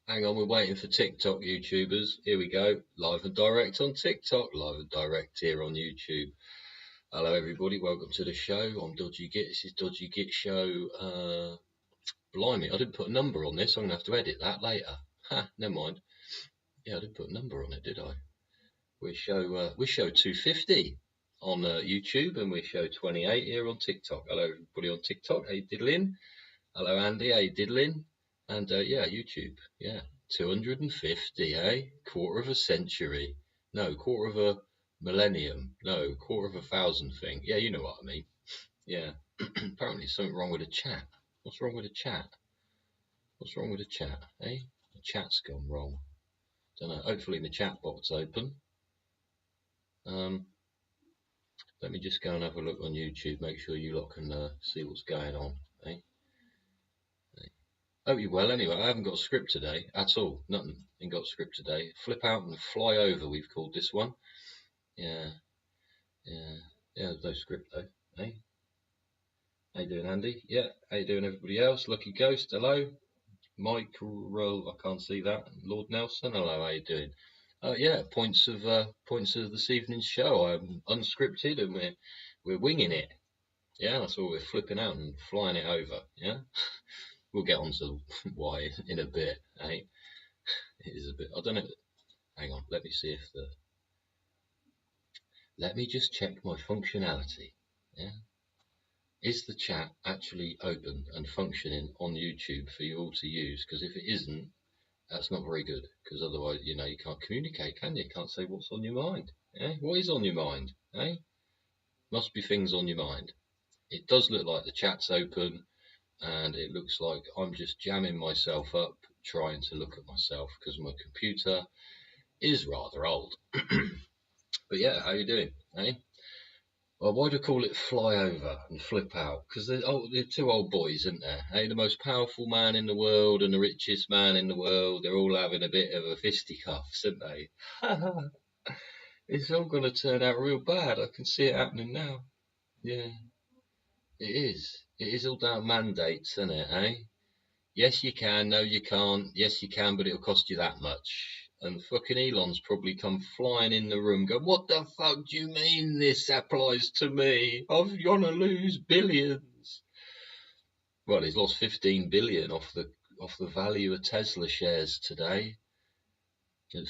Hang on, we're waiting for TikTok YouTubers. Here we go. Live and direct on TikTok, live and direct here on YouTube. Hello, everybody. Welcome to the show. I'm Dodgy Git. This is Dodgy Git Show. Blimey, I didn't put a number on this. I'm going to have to edit that later. Ha, never mind. Yeah, I didn't put a number on it, did I? We're show 250 on YouTube, and we're show 28 here on TikTok. Hello, everybody on TikTok. How you diddling? Hello, Andy. How you diddling? And yeah, YouTube, yeah, 250, eh? Quarter of a century. No, quarter of a millennium. No, quarter of a thousand thing. Yeah, you know what I mean. Yeah. Apparently something wrong with the chat. What's wrong with the chat? What's wrong with the chat, eh? The chat's gone wrong. Don't know. Hopefully the chat bot's open. Let me just go and have a look on YouTube, make sure you lot can see what's going on, eh? Hope you're well anyway. I haven't got a script today at all. Nothing. Ain't got a script today. Flip out and fly over, we've called this one. Yeah. There's no script though. Hey. How you doing, Andy? Yeah. How you doing, everybody else? Lucky Ghost, hello. Mike, I can't see that. Lord Nelson, hello. How you doing? Yeah. Points of this evening's show. I'm unscripted and we're winging it. Yeah. That's all. We're flipping out and flying it over. Yeah. We'll get on to why in a bit, eh? It is a bit, I don't know. Hang on, let me see if let me just check my functionality. Yeah. Is the chat actually open and functioning on YouTube for you all to use? Because if it isn't, that's not very good. Because otherwise, you know, you can't communicate, can you? You can't say what's on your mind. Eh? What is on your mind? Eh? Must be things on your mind. It does look like the chat's open. And it looks like I'm just jamming myself up trying to look at myself because my computer is rather old. But yeah, how you doing, eh? Well, why do I call it fly over and flip out? Because they're two old boys, isn't there? Hey, the most powerful man in the world and the richest man in the world, they're all having a bit of a fisticuffs, aren't they? It's all going to turn out real bad. I can see it happening now. Yeah. It is. It is all down mandates, isn't it, eh? Yes, you can. No, you can't. Yes, you can, but it'll cost you that much. And fucking Elon's probably come flying in the room going, what the fuck do you mean this applies to me? I'm going to lose billions. Well, he's lost 15 billion off the value of Tesla shares today.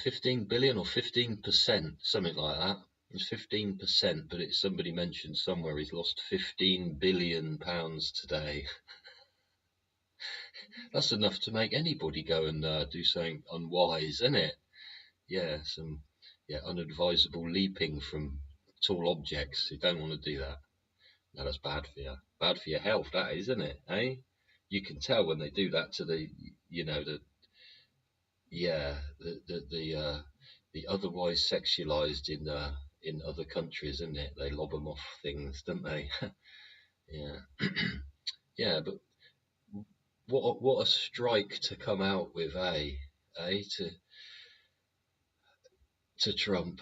15 billion or 15%, something like that. It's 15%, but it's somebody mentioned somewhere he's lost 15 billion pounds today. That's enough to make anybody go and do something unwise, isn't it? Yeah, some unadvisable leaping from tall objects. You don't want to do that. No, that's bad for you. Bad for your health, that is, isn't it? Eh? You can tell when they do that to the otherwise sexualized in other countries, isn't it? They lob them off things, don't they? Yeah. Yeah, but what a strike to come out with, to Trump,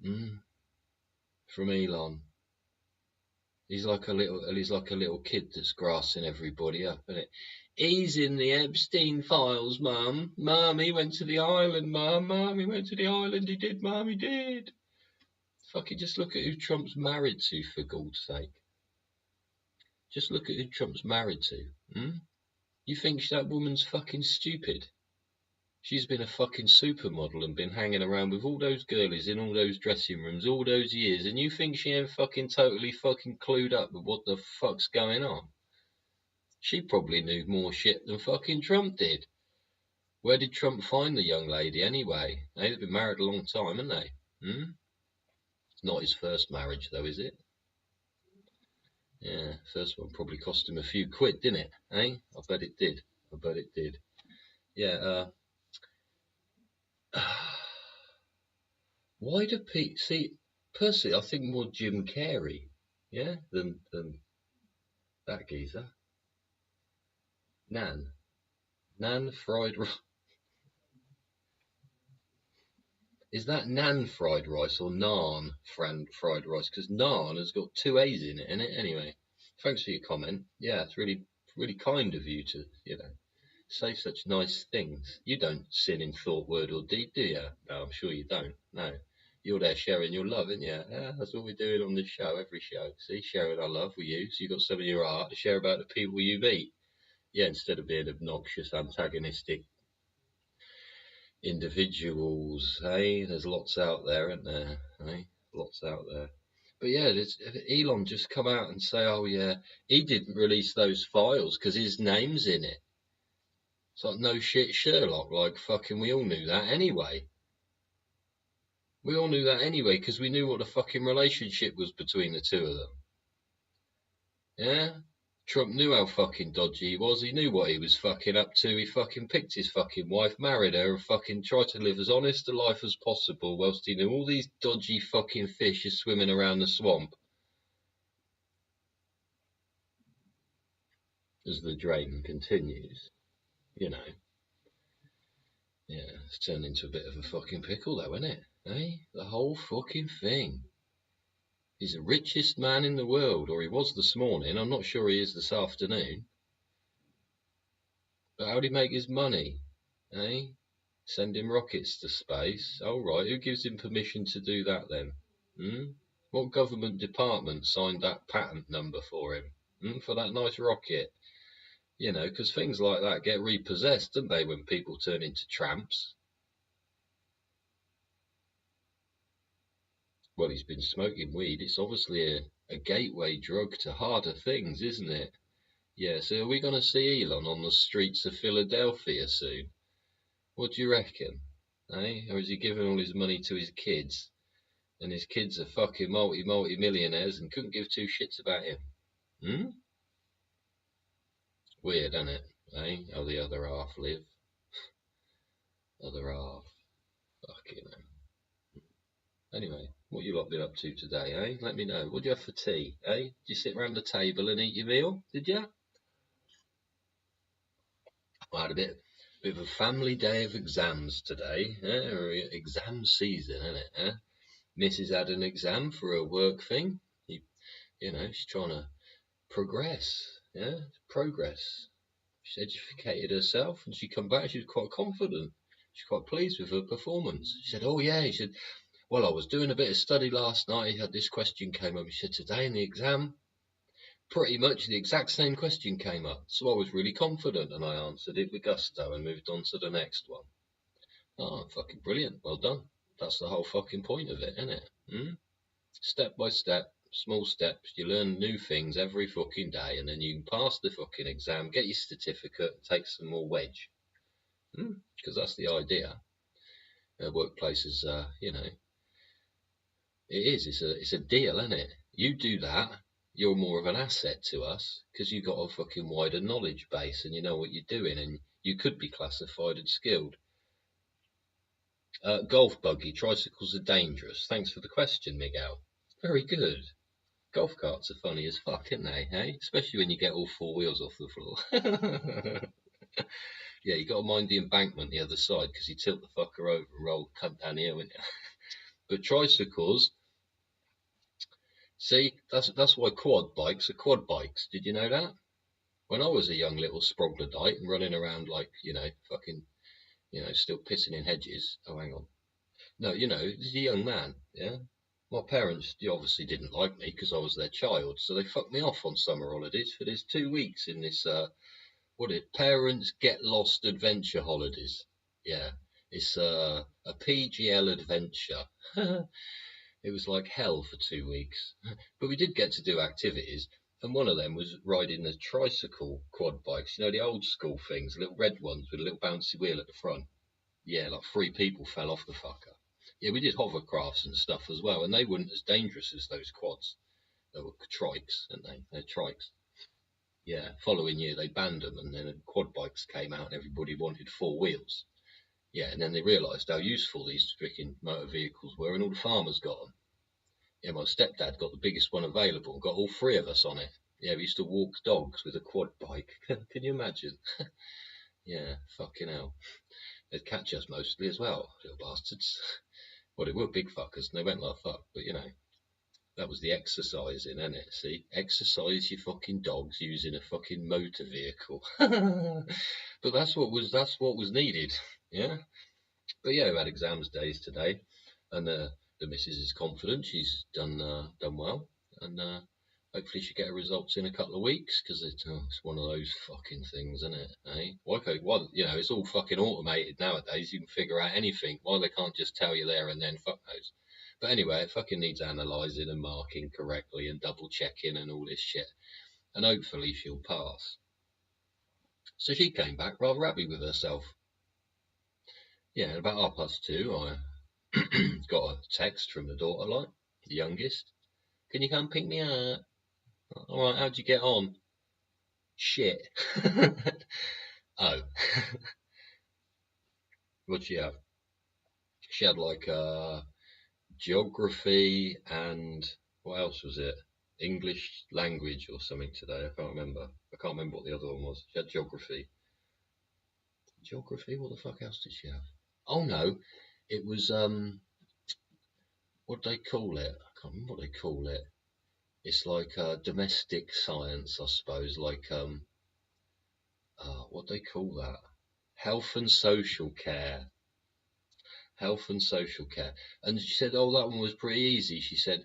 from Elon. He's like a little kid that's grassing everybody up, isn't it? He's in the Epstein files, Mum. Mum, he went to the island, Mum, he went to the island, he did, Mum, he did. Fucking just look at who Trump's married to, for God's sake. Just look at who Trump's married to. You think that woman's fucking stupid? She's been a fucking supermodel and been hanging around with all those girlies in all those dressing rooms all those years, and you think she ain't fucking totally fucking clued up with what the fuck's going on? She probably knew more shit than fucking Trump did. Where did Trump find the young lady anyway? They've been married a long time, haven't they? It's not his first marriage though, is it? Yeah, first one probably cost him a few quid, didn't it? Eh? I bet it did. Yeah, why do people see? Personally, I think more Jim Carrey, yeah, than that geezer. Nan fried rice. Is that Nan fried rice or Naan fried rice? Because Naan has got two A's in it. Anyway, thanks for your comment. Yeah, it's really kind of you to say such nice things. You don't sin in thought, word, or deed, do you? No, I'm sure you don't. No. You're there sharing your love, aren't you? Yeah, that's what we're doing on this show, every show. See, sharing our love with you. So you've got some of your art to share about the people you meet. Yeah, instead of being obnoxious, antagonistic individuals, hey? There's lots out there, isn't there? Hey? Lots out there. But yeah, Elon just come out and say, oh yeah, he didn't release those files because his name's in it. It's like, no shit, Sherlock. Like, fucking, we all knew that anyway. We all knew that anyway because we knew what the fucking relationship was between the two of them. Yeah? Trump knew how fucking dodgy he was. He knew what he was fucking up to. He fucking picked his fucking wife, married her, and fucking tried to live as honest a life as possible whilst he knew all these dodgy fucking fish are swimming around the swamp. As the drain continues, you know. Yeah, it's turned into a bit of a fucking pickle though, isn't it? Eh? The whole fucking thing. He's the richest man in the world, or he was this morning. I'm not sure he is this afternoon. But how'd he make his money? Eh? Sending rockets to space? Oh, right, who gives him permission to do that then? What government department signed that patent number for him? For that nice rocket? You know, because things like that get repossessed, don't they, when people turn into tramps? Well, he's been smoking weed. It's obviously a gateway drug to harder things, isn't it? Yeah, so are we going to see Elon on the streets of Philadelphia soon? What do you reckon? Eh? Or is he giving all his money to his kids? And his kids are fucking multi-millionaires and couldn't give two shits about him. Weird, isn't it? Eh? How the other half live. Other half. Fucking hell. Anyway, what you lot been up to today, eh? Let me know. What do you have for tea, eh? Did you sit round the table and eat your meal? Did you? I had a bit of a family day of exams today. Exam season, isn't it? Eh? Mrs. had an exam for her work thing. You know, she's trying to progress. Yeah, progress. She educated herself, and she come back. She was quite confident. She's quite pleased with her performance. She said, "Oh yeah," she said, "well, I was doing a bit of study last night. He had this question came up." She said, "Today in the exam, pretty much the exact same question came up. So I was really confident, and I answered it with gusto and moved on to the next one." Oh, fucking brilliant. Well done. That's the whole fucking point of it, isn't it? Step by step, small steps, you learn new things every fucking day, and then you can pass the fucking exam, get your certificate, and take some more wedge. Because that's the idea. Workplaces, you know, it's a deal, isn't it? You do that, you're more of an asset to us because you've got a fucking wider knowledge base and you know what you're doing, and you could be classified as skilled. Golf buggy, tricycles are dangerous. Thanks for the question, Miguel. Very good. Golf carts are funny as fuck, aren't they? Hey, especially when you get all four wheels off the floor. Yeah, you got to mind the embankment the other side because you tilt the fucker over and roll the cunt down here, wouldn't you? But tricycles, see, that's why quad bikes are quad bikes. Did you know that? When I was a young little sproglodyte and running around like, you know, fucking, you know, still pissing in hedges. Oh, hang on. No, you know, this is a young man, yeah? My parents obviously didn't like me because I was their child, so they fucked me off on summer holidays for this 2 weeks in this, Parents Get Lost Adventure Holidays. Yeah, it's a PGL adventure. It was like hell for 2 weeks, but we did get to do activities, and one of them was riding the tricycle quad bikes, you know, the old school things, little red ones with a little bouncy wheel at the front. Yeah, like 3 people fell off the fucker. Yeah, we did hovercrafts and stuff as well, and they weren't as dangerous as those quads. They were trikes, weren't they? They're trikes. Yeah, following year they banned them, and then quad bikes came out, and everybody wanted 4 wheels. Yeah, and then they realised how useful these freaking motor vehicles were, and all the farmers got them. Yeah, my stepdad got the biggest one available, and got all 3 of us on it. Yeah, we used to walk dogs with a quad bike. Can you imagine? Yeah, fucking hell. They'd catch us mostly as well, little bastards. Well, they were big fuckers, and they went like fuck, but you know. That was the exercising, innit? See, exercise your fucking dogs using a fucking motor vehicle. But that's what was needed, yeah. But yeah, we had exams days today, and the missus is confident she's done well, and hopefully she get her results in a couple of weeks, because it's one of those fucking things, isn't it? Eh? Okay, well, you know, it's all fucking automated nowadays. You can figure out anything. Why they can't just tell you there and then? Fuck knows. But anyway, it fucking needs analysing and marking correctly and double checking and all this shit. And hopefully she'll pass. So she came back rather happy with herself. Yeah, about 2:30, I got a text from the daughter, like, the youngest. Can you come pick me up? All right, how'd you get on? Shit. Oh. What'd she have? She had like geography and what else was it? English language or something today. I can't remember. I can't remember what the other one was. She had geography. Geography? What the fuck else did she have? Oh no, it was what do they call it? I can't remember what they call it. It's like domestic science, I suppose. Like what do they call that? Health and social care. Health and social care. And she said, oh, that one was pretty easy. She said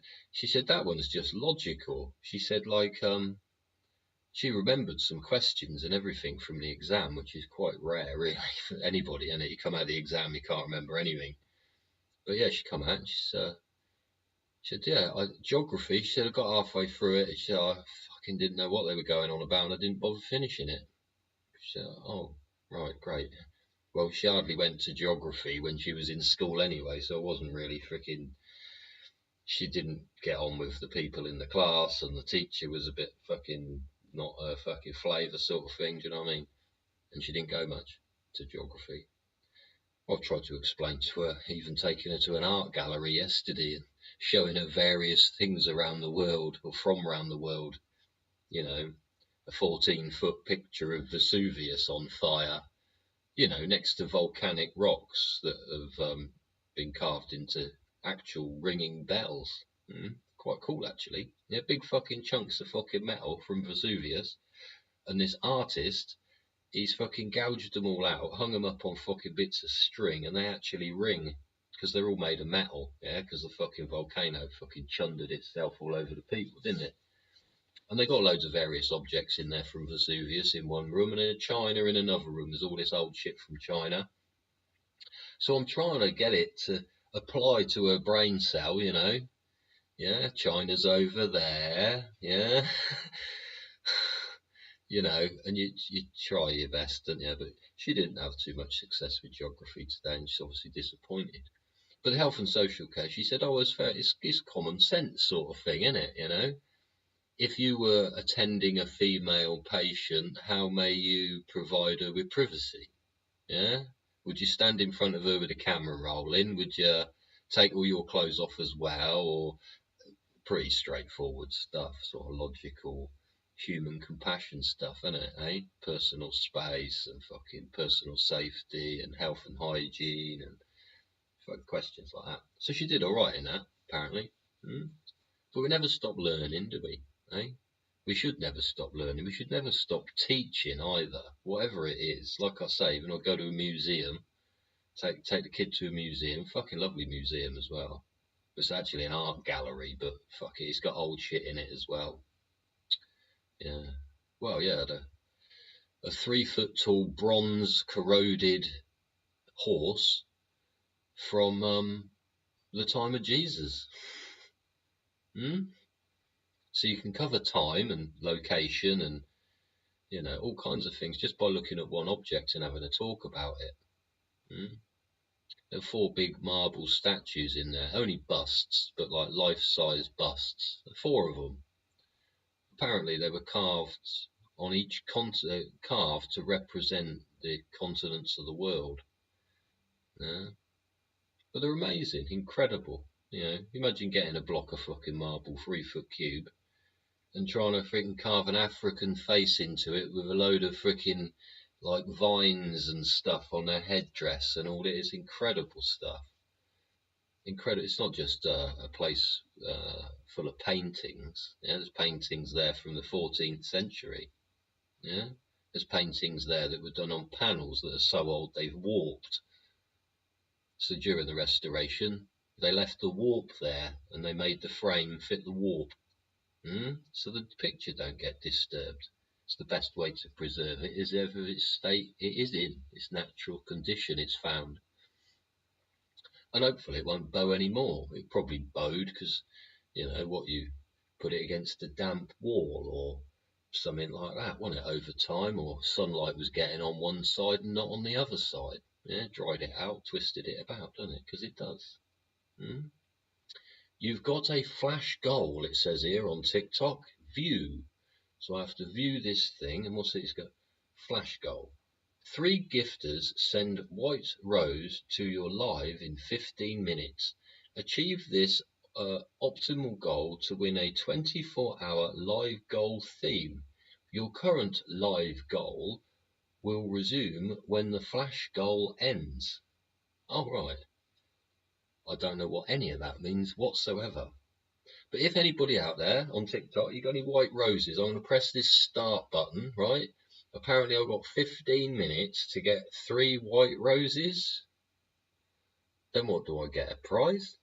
that one's just logical. She said, like, she remembered some questions and everything from the exam, which is quite rare, really, for anybody. And you come out of the exam, you can't remember anything. But yeah, she come out and she said, yeah, geography. She said, I got halfway through it. She said, I fucking didn't know what they were going on about, and I didn't bother finishing it. She said, oh, right, great. Well, she hardly went to geography when she was in school anyway, so it wasn't really freaking. She didn't get on with the people in the class, and the teacher was a bit fucking not her fucking flavour sort of thing, do you know what I mean? And she didn't go much to geography. I've tried to explain to her, even taking her to an art gallery yesterday and showing her various things around the world, or from around the world. You know, a 14-foot picture of Vesuvius on fire, you know, next to volcanic rocks that have been carved into actual ringing bells. Quite cool, actually. Yeah, big fucking chunks of fucking metal from Vesuvius. And this artist, he's fucking gouged them all out, hung them up on fucking bits of string, and they actually ring. Because they're all made of metal, yeah, because the fucking volcano fucking chundered itself all over the people, didn't it? And they got loads of various objects in there from Vesuvius in one room, and in China in another room. There's all this old shit from China. So I'm trying to get it to apply to her brain cell, you know. Yeah, China's over there. Yeah. You know, and you try your best, don't you? But she didn't have too much success with geography today, and she's obviously disappointed. But health and social care, she said, oh, it's common sense sort of thing, isn't it? You know, if you were attending a female patient, how may you provide her with privacy? Yeah? Would you stand in front of her with a camera rolling? Would you take all your clothes off as well? Or pretty straightforward stuff, sort of logical human compassion stuff, isn't it? Eh? Personal space and fucking personal safety and health and hygiene and fucking questions like that. So she did all right in that, apparently. But we never stop learning, do we? Eh? We should never stop learning. We should never stop teaching either, whatever it is. Like I say, when I go to a museum, take the kid to a museum, fucking lovely museum as well. It's actually an art gallery, but fuck it, it's got old shit in it as well. Yeah. Well, yeah, a 3-foot tall bronze corroded horse from the time of Jesus. So you can cover time and location and, you know, all kinds of things just by looking at one object and having a talk about it. There are 4 big marble statues in there, only busts, but like life-size busts. 4 of them. Apparently they were carved on each continent, carved to represent the continents of the world. Yeah. But they're amazing, incredible. You know, imagine getting a block of fucking marble, 3-foot cube, and trying to freaking carve an African face into it with a load of freaking like vines and stuff on their headdress and all. It is incredible stuff. incredible. It's not just a place full of paintings. Yeah, there's paintings there from the 14th century. Yeah, there's paintings there that were done on panels that are so old they've warped. So during the restoration, they left the warp there and they made the frame fit the warp. So the picture don't get disturbed. It's the best way to preserve it is ever its state it is in, its natural condition it's found. And hopefully it won't bow anymore. It probably bowed because, you know, what you put it against a damp wall or something like that, wasn't it, over time, or sunlight was getting on one side and not on the other side. Yeah, dried it out, twisted it about, doesn't it? Because it does. You've got a flash goal, it says here on TikTok. View. So I have to view this thing, and what's it? It's got flash goal. 3 gifters send white rose to your live in 15 minutes. Achieve this optimal goal to win a 24-hour live goal theme. Your current live goal will resume when the flash goal ends. Oh, right. I don't know what any of that means whatsoever. But if anybody out there on TikTok, you got any white roses, I'm going to press this start button, right? Apparently I've got 15 minutes to get 3 white roses. Then what do I get? A prize?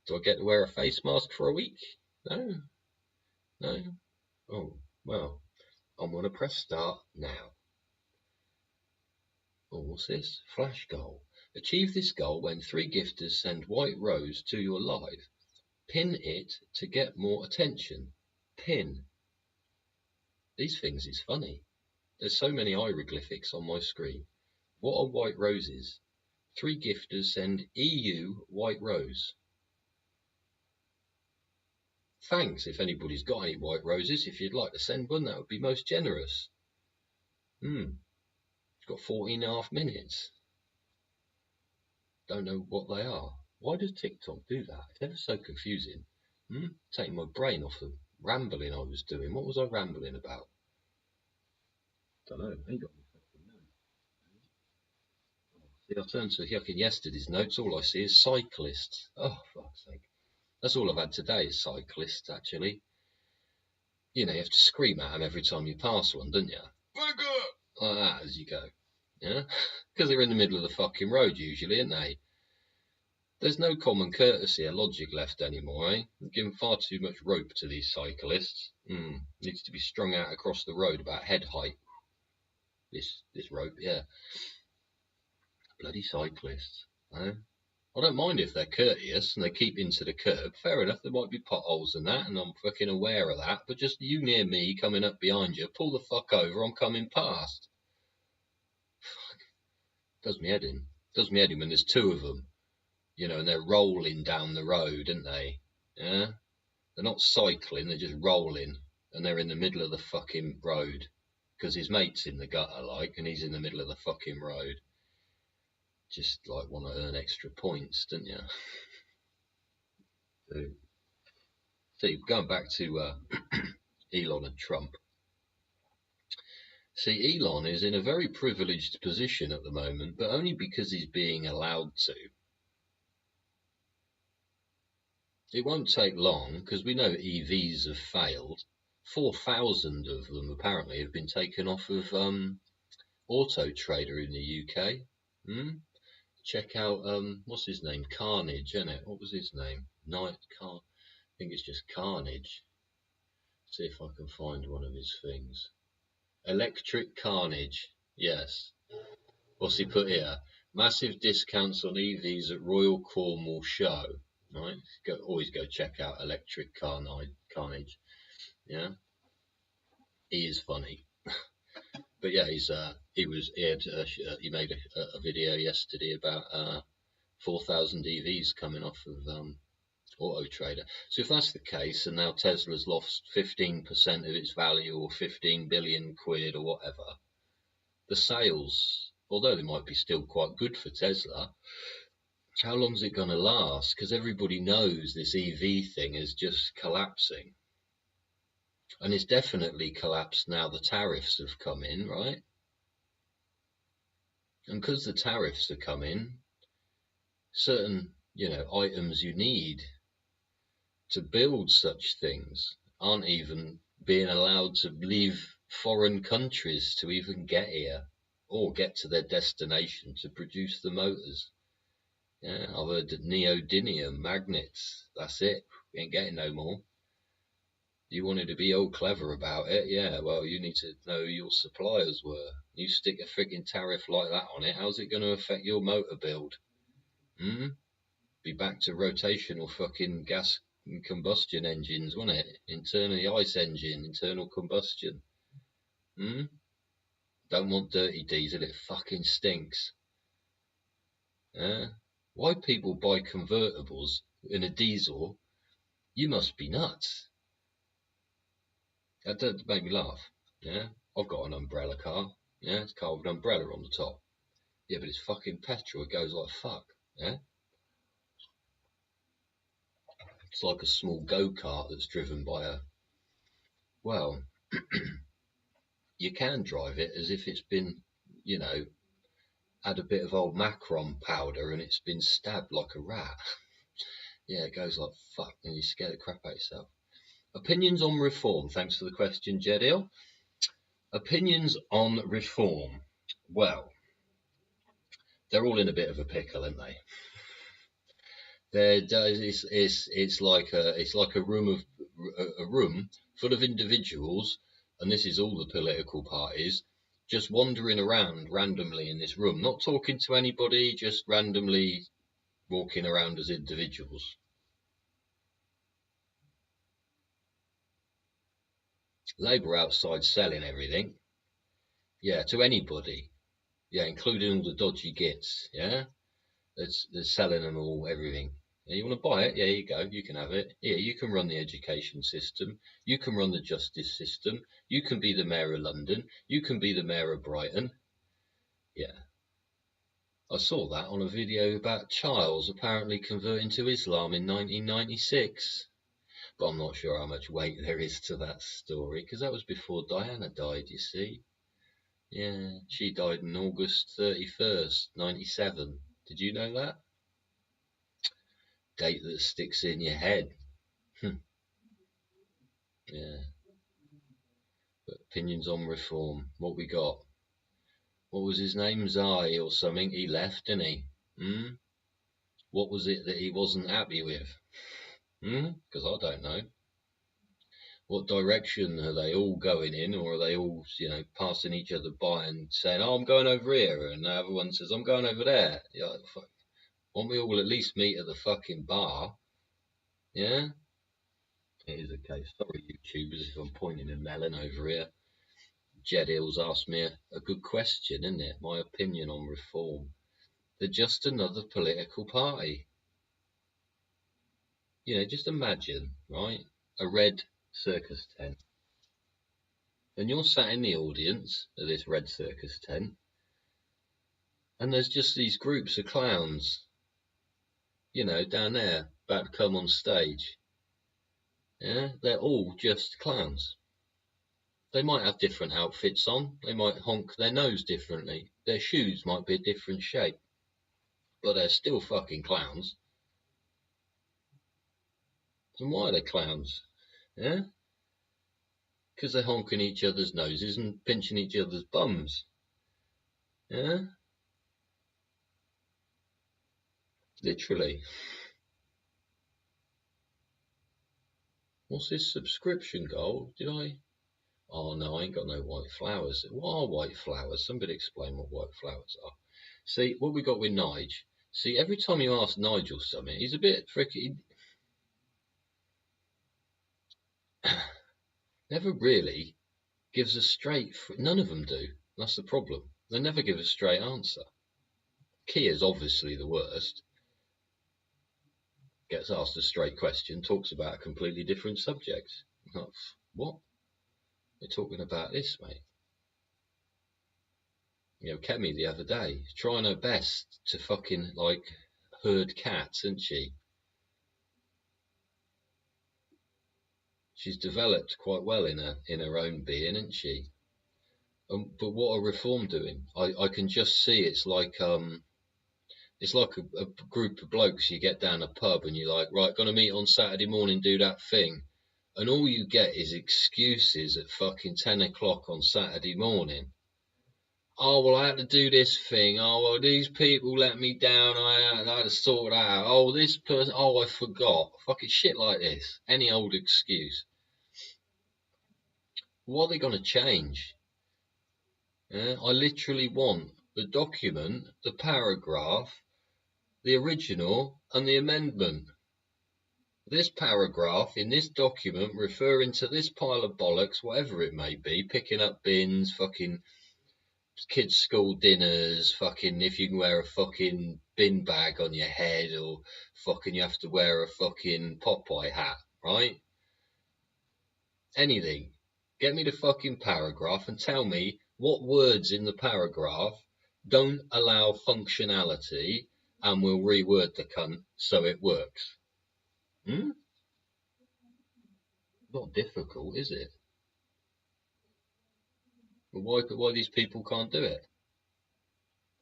Do I get to wear a face mask for a week? No. No. Oh, well, I'm going to press start now. Oh, what's this? Flash goal. Achieve this goal when 3 gifters send white rose to your live. Pin it to get more attention. Pin. These things is funny. There's so many hieroglyphics on my screen. What are white roses? 3 gifters send EU white rose. Thanks if anybody's got any white roses. If you'd like to send one, that would be most generous. It's got 14.5 minutes. Don't know what they are. Why does TikTok do that? It's ever so confusing. Taking my brain off the rambling I was doing. What was I rambling about? Don't know. I ain't got any fucking notes. See, I turned to fucking yesterday's notes. All I see is cyclists. Oh, fuck's sake. That's all I've had today is cyclists, actually. You know, you have to scream at them every time you pass one, don't you? Back up! Like that as you go. Yeah? Because they're in the middle of the fucking road usually, aren't they? There's no common courtesy or logic left anymore, eh? We've given far too much rope to these cyclists. Needs to be strung out across the road about head height. This rope, yeah. Bloody cyclists, eh? I don't mind if they're courteous and they keep into the curb. Fair enough, there might be potholes and that, and I'm fucking aware of that. But just you near me coming up behind you, pull the fuck over, I'm coming past. Fuck. Does me head in. Does me head in when there's 2 of them. You know, and they're rolling down the road, aren't they? Yeah? They're not cycling, they're just rolling. And they're in the middle of the fucking road. Because his mate's in the gutter, like, and he's in the middle of the fucking road. Just, like, want to earn extra points, don't you? See, going back to Elon and Trump. See, Elon is in a very privileged position at the moment, but only because he's being allowed to. It won't take long, because we know EVs have failed. 4,000 of them apparently have been taken off of Auto Trader in the UK. Check out, what's his name? Carnage, isn't it? What was his name? I think it's just Carnage. See if I can find one of his things. Electric Carnage, yes. What's he put here? Massive discounts on EVs at Royal Cornwall Show. Right, always go check out Electric Carnage. Yeah, he is funny. But yeah, he made a video yesterday about 4,000 EVs coming off of Auto Trader. So if that's the case, and now Tesla's lost 15% of its value, or 15 billion quid, or whatever, the sales, although they might be still quite good for Tesla, how long is it going to last? Because everybody knows this EV thing is just collapsing. And it's definitely collapsed now the tariffs have come in, right? And because the tariffs are coming, certain you know, items you need to build such things aren't even being allowed to leave foreign countries to even get here or get to their destination to produce the motors. Yeah, I've heard that neodymium magnets, that's it, we ain't getting no more. You wanted to be all clever about it, yeah, well, you need to know who your suppliers were. You stick a freaking tariff like that on it, how's it going to affect your motor build? Be back to rotational fucking gas combustion engines, wouldn't it? Internally ice engine, internal combustion. Don't want dirty diesel, it fucking stinks. Why people buy convertibles in a diesel? You must be nuts. That does make me laugh. Yeah, I've got an umbrella car. Yeah, it's a car with an umbrella on the top. Yeah, but it's fucking petrol. It goes like fuck. Yeah, it's like a small go-kart that's driven by a. Well, you can drive it as if it's been, you know, had a bit of old Macron powder and it's been stabbed like a rat. Yeah, it goes like fuck, and you scare the crap out of yourself. Opinions on reform. Thanks for the question, Jediel. Opinions on reform. Well, they're all in a bit of a pickle, aren't they? It's like a room full of individuals, and this is all the political parties, just wandering around randomly in this room, not talking to anybody, just randomly walking around as individuals. Labour outside selling everything, yeah, to anybody, yeah, including all the dodgy gits, yeah. They're selling them all, everything. Yeah, you want to buy it? Yeah, you go. You can have it. Yeah, you can run the education system. You can run the justice system. You can be the mayor of London. You can be the mayor of Brighton. Yeah. I saw that on a video about Charles apparently converting to Islam in 1996. But I'm not sure how much weight there is to that story, because that was before Diana died, you see. Yeah, she died on August 31st, 97. Did you know that? Date that sticks in your head. Yeah. But opinions on reform. What we got? What was his name? Zai or something? He left, didn't he? What was it that he wasn't happy with? Because I don't know. What direction are they all going in, or are they all, you know, passing each other by and saying, "Oh, I'm going over here," and the other one says, "I'm going over there." You're like, fuck. Won't we all at least meet at the fucking bar? Yeah. It is a case. Sorry, YouTubers, if I'm pointing a melon over here. Jed Hills asked me a good question, isn't it? My opinion on reform. They're just another political party. You know, just imagine, right? A red circus tent. And you're sat in the audience of this red circus tent. And there's just these groups of clowns, you know, down there, about to come on stage. Yeah, they're all just clowns. They might have different outfits on. They might honk their nose differently. Their shoes might be a different shape. But they're still fucking clowns. And why are they clowns? Yeah? Because they're honking each other's noses and pinching each other's bums. Yeah? Literally. What's this subscription goal? Did I? Oh no, I ain't got no white flowers. What are white flowers? Somebody explain what white flowers are. See, what we got with Nige. See, every time you ask Nigel something, he's a bit tricky. Never really gives a straight. None of them do. That's the problem. They never give a straight answer. Kia's obviously the worst. Gets asked a straight question, talks about a completely different subject. What? We're talking about this, mate. You know, Kemi the other day, trying her best to fucking, like, herd cats, isn't she? She's developed quite well in her own being, isn't she? But what are reform doing? I can just see it's like It's like a group of blokes. You get down a pub and you're like, right, gonna meet on Saturday morning, do that thing. And all you get is excuses at fucking 10 o'clock on Saturday morning. Oh, well, I had to do this thing. Oh, well, these people let me down. I had to sort that out. Oh, this person. Oh, I forgot. Fucking shit like this. Any old excuse. What are they going to change? I literally want the document, the paragraph, the original, and the amendment. This paragraph in this document referring to this pile of bollocks, whatever it may be, picking up bins, fucking kids' school dinners, fucking if you can wear a fucking bin bag on your head, or fucking you have to wear a fucking Popeye hat, right? Anything. Get me the fucking paragraph and tell me what words in the paragraph don't allow functionality, and we'll reword the cunt so it works. Not difficult, is it? But why these people can't do it?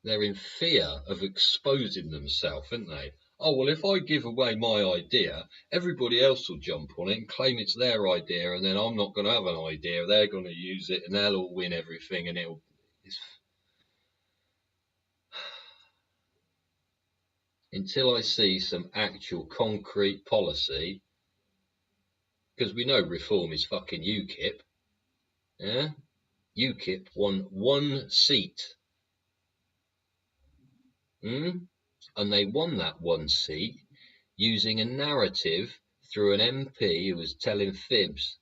They're in fear of exposing themselves, aren't they? Oh, well, if I give away my idea, everybody else will jump on it and claim it's their idea, and then I'm not going to have an idea. They're going to use it, and they'll all win everything, and until I see some actual concrete policy, because we know reform is fucking UKIP. Yeah, UKIP won 1 seat. And they won that 1 seat using a narrative through an MP who was telling fibs.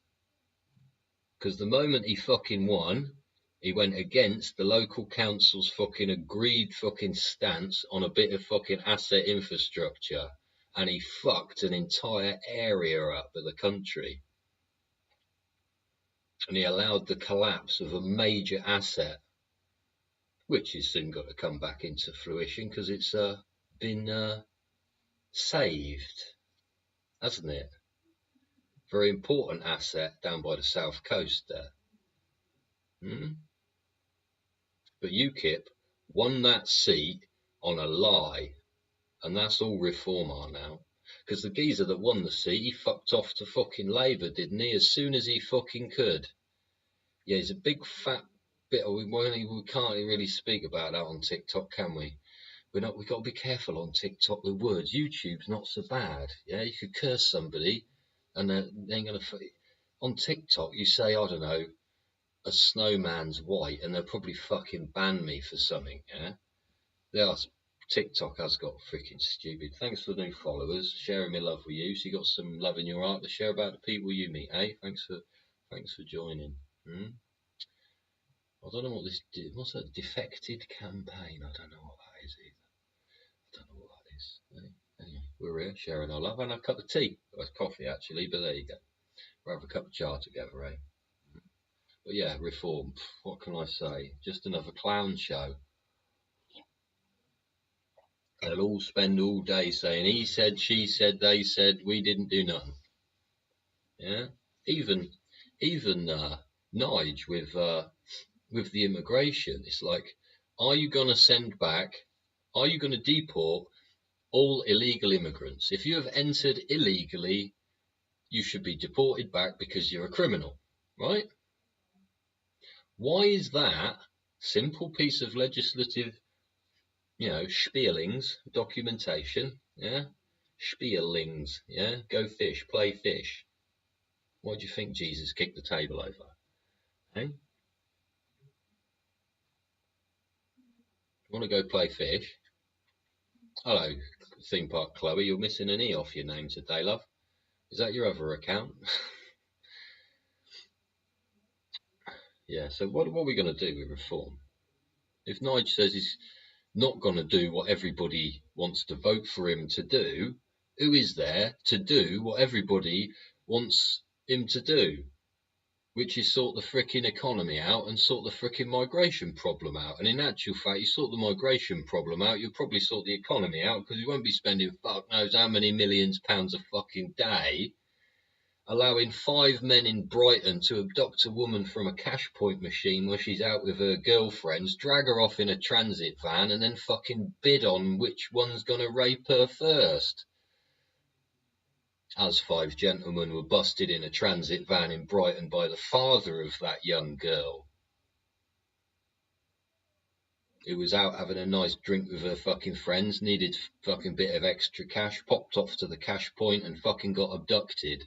Because the moment he fucking won, he went against the local council's fucking agreed fucking stance on a bit of fucking asset infrastructure. And he fucked an entire area up of the country. And he allowed the collapse of a major asset, which is soon got to come back into fruition because it's been saved, hasn't it? Very important asset down by the south coast there. But UKIP won that seat on a lie, and that's all Reform are now. Because the geezer that won the seat, he fucked off to fucking Labour, didn't he? As soon as he fucking could. Yeah, he's a big fat bit. We can't really speak about that on TikTok, can we? We've got to be careful on TikTok with words. YouTube's not so bad. Yeah, you could curse somebody, and they ain't gonna. On TikTok, you say, I don't know, a snowman's white, and they'll probably fucking ban me for something. Yeah, TikTok has got freaking stupid. Thanks for the new followers, sharing my love with you. So you got some love in your heart to share about the people you meet, eh? Thanks for joining. I don't know what this did. What's that defected campaign? I don't know what that is either. I don't know what that is. Anyway, we're here sharing our love and a cup of tea. Well, it's coffee actually, but there you go. We'll have a cup of char together, eh? But yeah, Reform. What can I say? Just another clown show. They'll all spend all day saying he said, she said, they said, we didn't do nothing. Yeah, even Nige with the immigration. It's like, are you going to send back? Are you going to deport all illegal immigrants? If you have entered illegally, you should be deported back because you're a criminal, right? Why is that simple piece of legislative, spielings, documentation, spielings, go fish, play fish. Why do you think Jesus kicked the table over? Hey? Want to go play fish? Hello, theme park Chloe, you're missing an E off your name today, love. Is that your other account? Yeah, so what are we going to do with Reform? If Nige says he's not going to do what everybody wants to vote for him to do, who is there to do what everybody wants him to do? Which is sort the frickin' economy out and sort the frickin' migration problem out. And in actual fact, you sort the migration problem out, you'll probably sort the economy out because you won't be spending fuck knows how many millions of pounds a fucking day allowing 5 men in Brighton to abduct a woman from a cash point machine where she's out with her girlfriends, drag her off in a transit van, and then fucking bid on which one's gonna rape her first. As 5 gentlemen were busted in a transit van in Brighton by the father of that young girl, who was out having a nice drink with her fucking friends, needed fucking bit of extra cash, popped off to the cash point and fucking got abducted.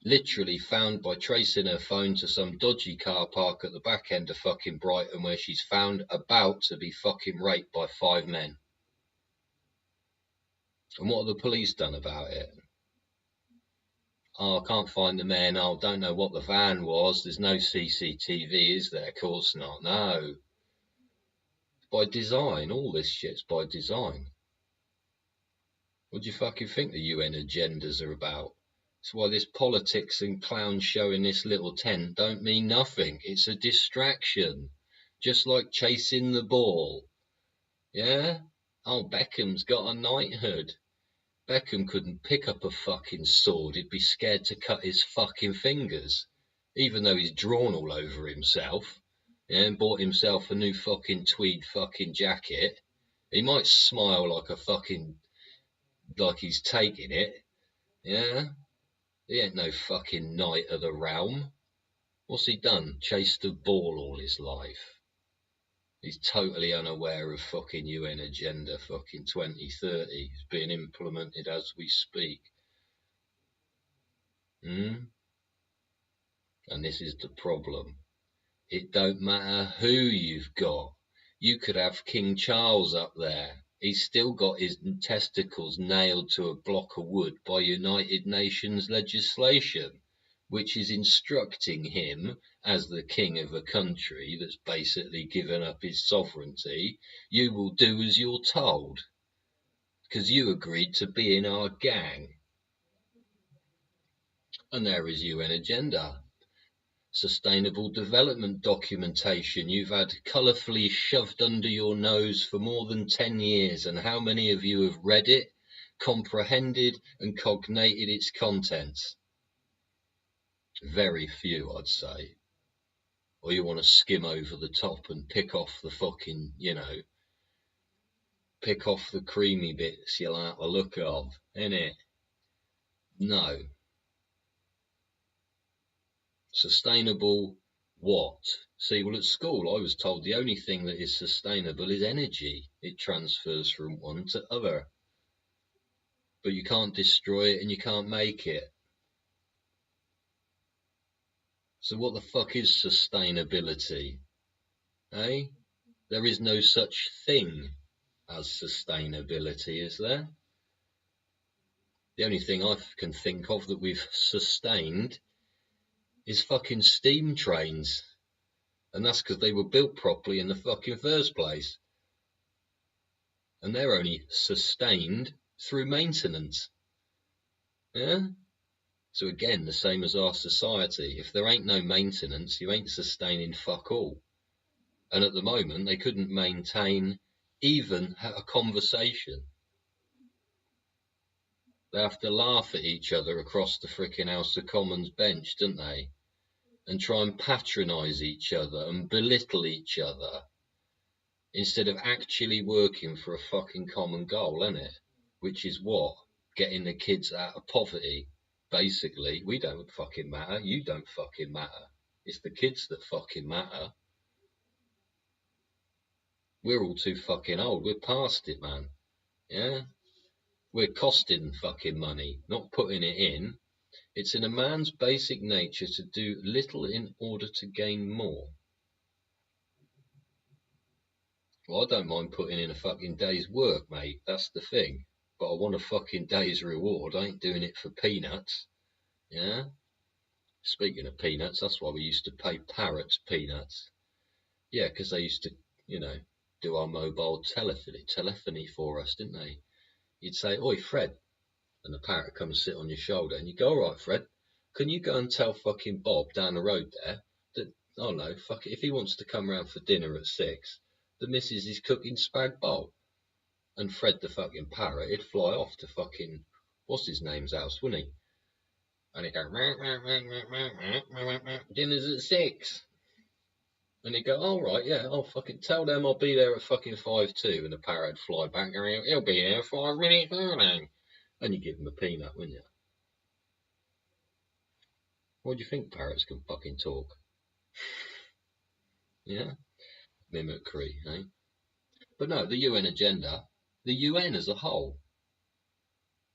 Literally found by tracing her phone to some dodgy car park at the back end of fucking Brighton, where she's found about to be fucking raped by 5 men. And what have the police done about it? Oh, I can't find the men. Oh, don't know what the van was. There's no CCTV, is there? Of course not. No. By design. All this shit's by design. What do you fucking think the UN agendas are about? That's why this politics and clown show in this little tent don't mean nothing. It's a distraction. Just like chasing the ball. Yeah? Oh, Beckham's got a knighthood. Beckham couldn't pick up a fucking sword. He'd be scared to cut his fucking fingers. Even though he's drawn all over himself. Yeah, and bought himself a new fucking tweed fucking jacket. He might smile like a fucking... like he's taking it. Yeah? He ain't no fucking knight of the realm. What's he done? Chased a ball all his life. He's totally unaware of fucking UN Agenda fucking 2030. It's being implemented as we speak. And this is the problem. It don't matter who you've got. You could have King Charles up there. He's still got his testicles nailed to a block of wood by United Nations legislation, which is instructing him, as the king of a country that's basically given up his sovereignty, you will do as you're told, because you agreed to be in our gang. And there is UN Agenda. Sustainable development documentation you've had colourfully shoved under your nose for more than 10 years, and how many of you have read it, comprehended and cognated its contents? Very few, I'd say. Or you want to skim over the top and pick off the fucking, pick off the creamy bits you like the look of, innit? No. Sustainable what? See, well, at school I was told the only thing that is sustainable is energy. It transfers from one to other. But you can't destroy it and you can't make it. So what the fuck is sustainability? Eh? There is no such thing as sustainability, is there? The only thing I can think of that we've sustained is fucking steam trains. And that's because they were built properly in the fucking first place. And they're only sustained through maintenance. Yeah? So again, the same as our society. If there ain't no maintenance, you ain't sustaining fuck all. And at the moment, they couldn't maintain even a conversation. They have to laugh at each other across the frickin' House of Commons bench, don't they? And try and patronise each other and belittle each other, instead of actually working for a fucking common goal, innit? Which is what? Getting the kids out of poverty. Basically, we don't fucking matter, you don't fucking matter. It's the kids that fucking matter. We're all too fucking old, we're past it, man. Yeah? We're costing fucking money, not putting it in. It's in a man's basic nature to do little in order to gain more. Well, I don't mind putting in a fucking day's work, mate. That's the thing. But I want a fucking day's reward. I ain't doing it for peanuts. Yeah? Speaking of peanuts, that's why we used to pay parrots peanuts. Yeah, because they used to, do our mobile telephony for us, didn't they? You'd say, "Oi, Fred." And the parrot comes sit on your shoulder. And you go, "All right, Fred, can you go and tell fucking Bob down the road there that, oh no, fuck it, if he wants to come round for dinner at 6, the missus is cooking spag bol." And Fred the fucking parrot, he'd fly off to fucking, what's his name's house, wouldn't he? And he go, dinner's at 6. And he'd go, all right, yeah, I'll fucking tell them I'll be there at fucking 5:02. And the parrot would fly back, and he'll be here 5 minutes early. And you give him a peanut, wouldn't you? What do you think parrots can fucking talk? Yeah? Mimicry, eh? But no, the UN agenda, the UN as a whole,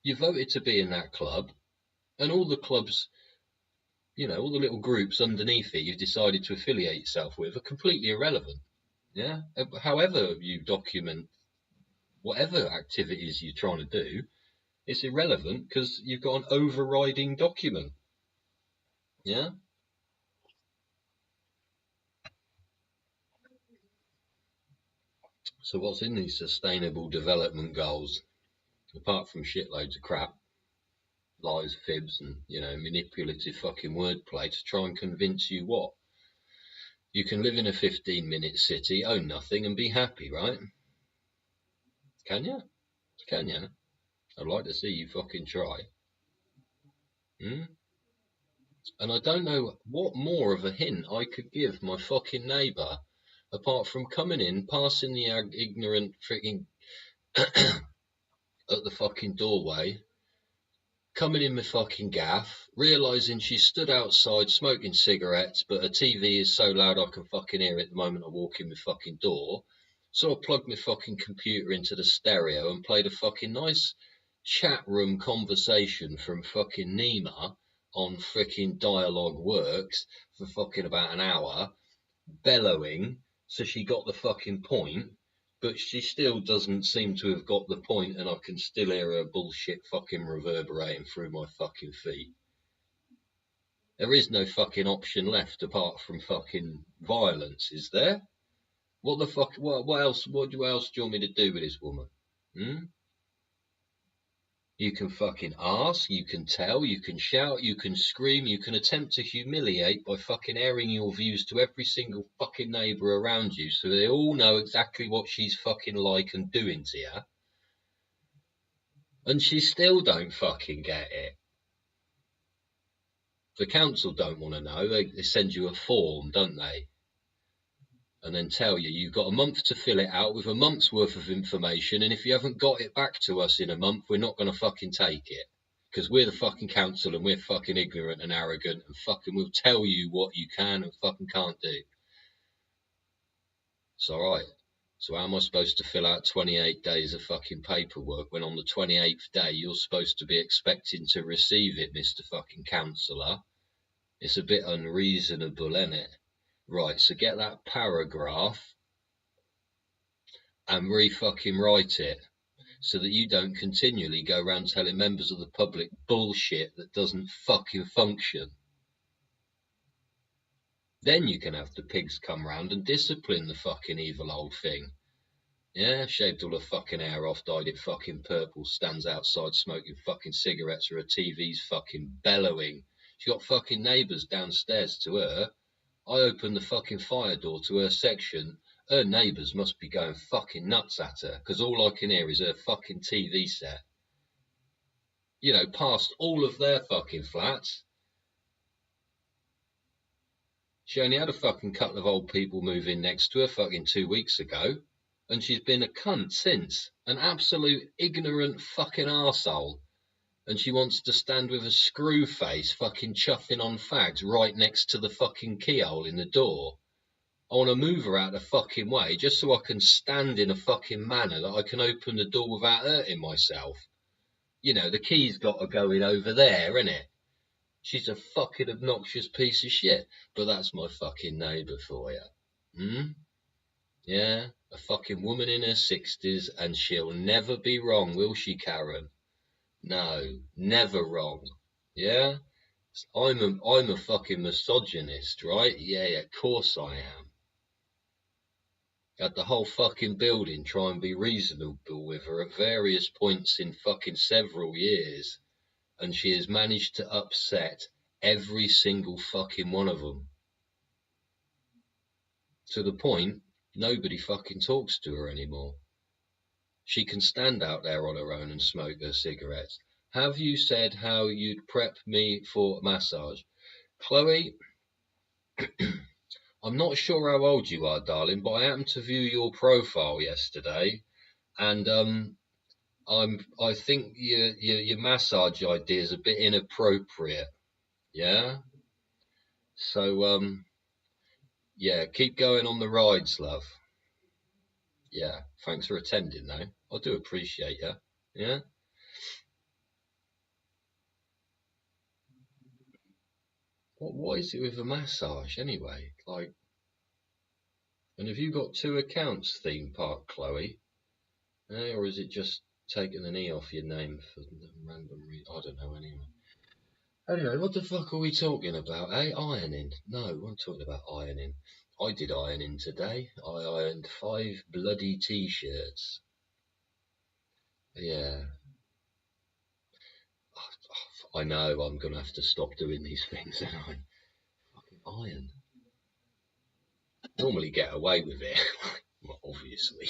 you voted to be in that club, and all the clubs, you know, all the little groups underneath it you've decided to affiliate yourself with are completely irrelevant. Yeah? However you document whatever activities you're trying to do, it's irrelevant because you've got an overriding document. Yeah? So what's in these sustainable development goals, apart from shitloads of crap, lies, fibs, and, you know, manipulative fucking wordplay to try and convince you what? You can live in a 15-minute city, own nothing, and be happy, right? Can you? Can you? I'd like to see you fucking try. Hmm? And I don't know what more of a hint I could give my fucking neighbour, apart from coming in, passing the ignorant freaking at the fucking doorway, coming in my fucking gaff, realising she stood outside smoking cigarettes, but her TV is so loud I can fucking hear it the moment I walk in my fucking door. So I plugged my fucking computer into the stereo and played a fucking nice chat room conversation from fucking Nima on freaking Dialogue Works for fucking about an hour, bellowing, so she got the fucking point, but she still doesn't seem to have got the point, and I can still hear her bullshit fucking reverberating through my fucking feet. There is no fucking option left apart from fucking violence, is there? What the fuck? What else? What else do you want me to do with this woman? Hmm? You can fucking ask, you can tell, you can shout, you can scream, you can attempt to humiliate by fucking airing your views to every single fucking neighbour around you so they all know exactly what she's fucking like and doing to you. And she still don't fucking get it. The council don't want to know. They send you a form, don't they? And then tell you you've got a month to fill it out with a month's worth of information, and if you haven't got it back to us in a month, we're not going to fucking take it. Because we're the fucking council and we're fucking ignorant and arrogant and fucking we'll tell you what you can and fucking can't do. It's alright. So how am I supposed to fill out 28 days of fucking paperwork when on the 28th day you're supposed to be expecting to receive it, Mr. fucking councillor? It's a bit unreasonable, isn't it? Right, so get that paragraph and re-fucking write it so that you don't continually go around telling members of the public bullshit that doesn't fucking function. Then you can have the pigs come round and discipline the fucking evil old thing. Yeah, shaved all her fucking hair off, dyed it fucking purple, stands outside smoking fucking cigarettes, or her TV's fucking bellowing. She got fucking neighbours downstairs to her. I opened the fucking fire door to her section. Her neighbours must be going fucking nuts at her, because all I can hear is her fucking TV set. You know, past all of their fucking flats. She only had a fucking couple of old people move in next to her fucking 2 weeks ago, and she's been a cunt since. An absolute ignorant fucking arsehole. And she wants to stand with a screw face fucking chuffing on fags right next to the fucking keyhole in the door. I want to move her out of the fucking way just so I can stand in a fucking manner that I can open the door without hurting myself. You know, the key's got to go in over there, innit? She's a fucking obnoxious piece of shit. But that's my fucking neighbour for you. Hmm? Yeah? A fucking woman in her 60s, and she'll never be wrong, will she, Karen? No, never wrong. Yeah? I'm a fucking misogynist, right? Yeah, of course I am. Had the whole fucking building try and be reasonable with her at various points in fucking several years, and she has managed to upset every single fucking one of them. To the point, nobody fucking talks to her anymore. She can stand out there on her own and smoke her cigarettes. Have you said how you'd prep me for a massage? Chloe, I'm not sure how old you are, darling, but I happened to view your profile yesterday, and I think your massage idea is a bit inappropriate. Yeah. So yeah, keep going on the rides, love. Yeah, thanks for attending, though. I do appreciate you. Yeah. What is it with a massage anyway? Like, and have you got two accounts, theme park Chloe? Or is it just taking an E off your name for random reason? I don't know. Anyway, what the fuck are we talking about? Ironing? No, we're not talking about ironing. I did ironing today. I ironed 5 bloody t-shirts. Yeah. I know I'm going to have to stop doing these things, and I fucking iron. Normally get away with it. Well, obviously.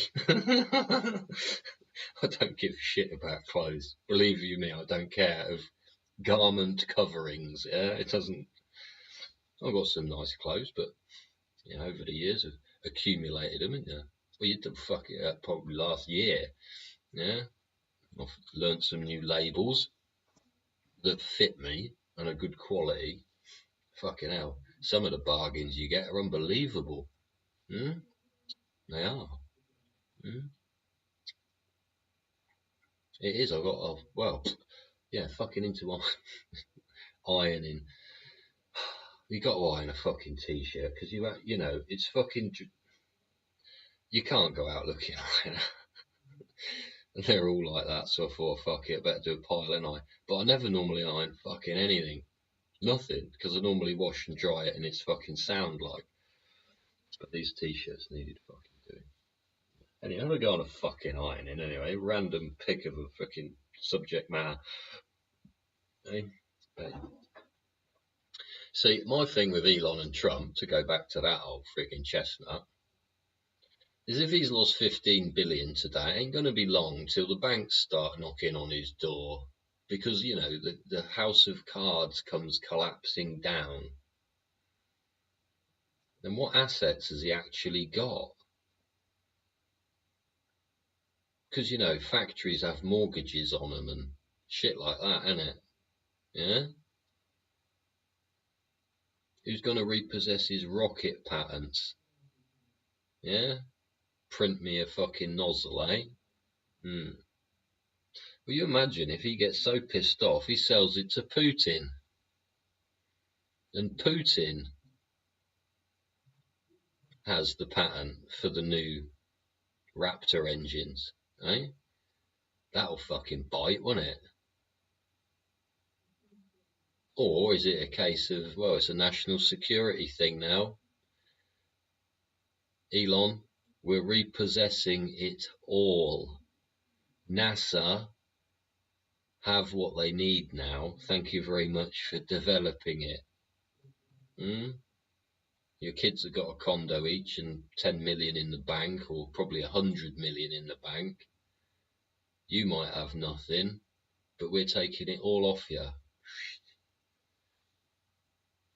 I don't give a shit about clothes. Believe you me, I don't care of garment coverings. Yeah, it doesn't. I've got some nice clothes, but you know, over the years I've accumulated them, and well, you did fuck it up probably last year. Yeah, I've learned some new labels that fit me and are good quality. Fucking hell, some of the bargains you get are unbelievable. Hmm? They are. Hmm? It is. I've got, well, yeah, fucking into ironing. You got to iron a fucking t-shirt because you know, it's fucking. You can't go out looking like that. And they're all like that, so I thought, fuck it, I better do a pile, and But I never normally iron fucking anything. Nothing, because I normally wash and dry it and it's fucking sound like. But these t-shirts needed fucking doing. Anyway, I'm gonna go on a fucking ironing anyway. Random pick of a fucking subject matter. Hey? Hey. See, my thing with Elon and Trump, to go back to that old freaking chestnut, is if he's lost 15 billion today, it ain't going to be long till the banks start knocking on his door, because you know the house of cards comes collapsing down. Then what assets has he actually got? Because you know factories have mortgages on them and shit like that, innit? Yeah. Who's going to repossess his rocket patents? Yeah. Print me a fucking nozzle, eh? Hmm. Well, you imagine if he gets so pissed off, he sells it to Putin. And Putin has the patent for the new Raptor engines, eh? That'll fucking bite, won't it? Or is it a case of, well, it's a national security thing now? Elon, we're repossessing it all. NASA have what they need now. Thank you very much for developing it. Your kids have got a condo each and 10 million in the bank, or probably 100 million in the bank. You might have nothing, but we're taking it all off you.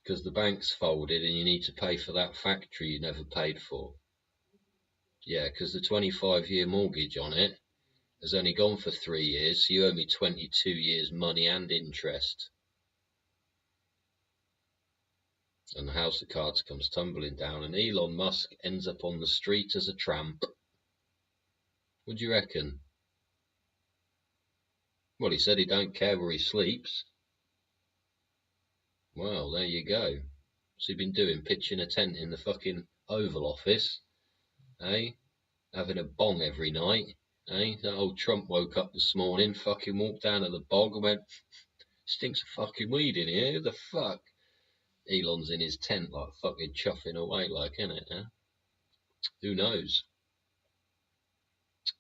Because the bank's folded and you need to pay for that factory you never paid for. Yeah, because the 25-year mortgage on it has only gone for 3 years, so you owe me 22 years money and interest. And the house of cards comes tumbling down, and Elon Musk ends up on the street as a tramp. What do you reckon? Well, he said he don't care where he sleeps. Well, there you go. What's he been doing? Pitching a tent in the fucking Oval Office, eh? Having a bong every night, eh? That old Trump woke up this morning, fucking walked down to the bog and went, stinks of fucking weed in here, who the fuck? Elon's in his tent like fucking chuffing away like, innit, eh? Who knows?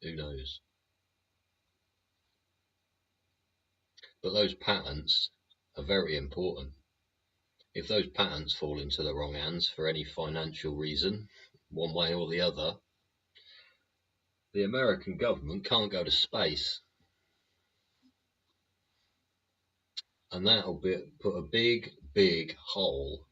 Who knows? But those patents are very important. If those patents fall into the wrong hands for any financial reason, one way or the other, the American government can't go to space. and that'll put a big hole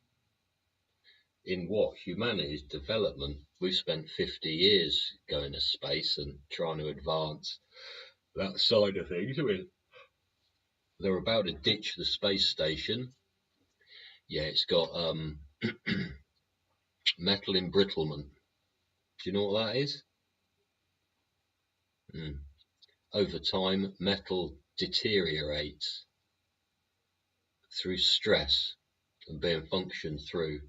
in what humanity's development. We've spent 50 years going to space and trying to advance that side of things. They're about to ditch the space station. Yeah, it's got metal embrittlement. Do you know what that is? Over time, metal deteriorates through stress and being functioned through.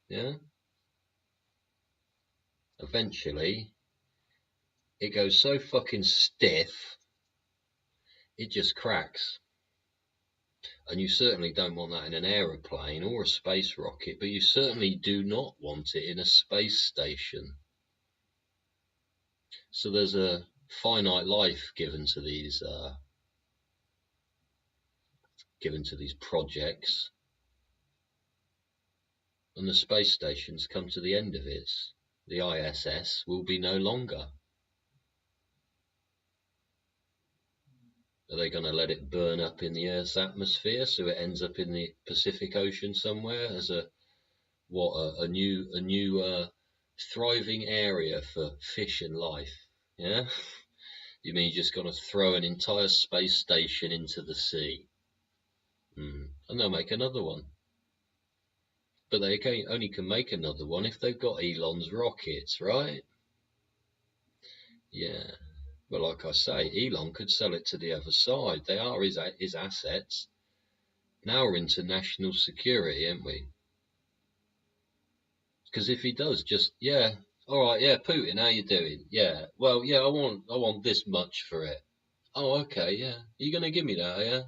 Yeah? Eventually, it goes so fucking stiff, it just cracks. And you certainly don't want that in an aeroplane or a space rocket, but you certainly do not want it in a space station. So there's a finite life given to these projects, and the space station's come to the end of it. The ISS will be no longer. Are they going to let it burn up in the Earth's atmosphere so it ends up in the Pacific Ocean somewhere as a new thriving area for fish and life? Yeah. You mean you're just going to throw an entire space station into the sea? And they'll make another one. But they only can make another one if they've got Elon's rockets, right? Yeah. But like I say, Elon could sell it to the other side. They are his assets. Now we're into national security, aren't we? Because if he does all right, yeah, Putin, how you doing? Yeah, well, yeah, I want this much for it. Oh, okay, yeah. Are you going to give me that, yeah?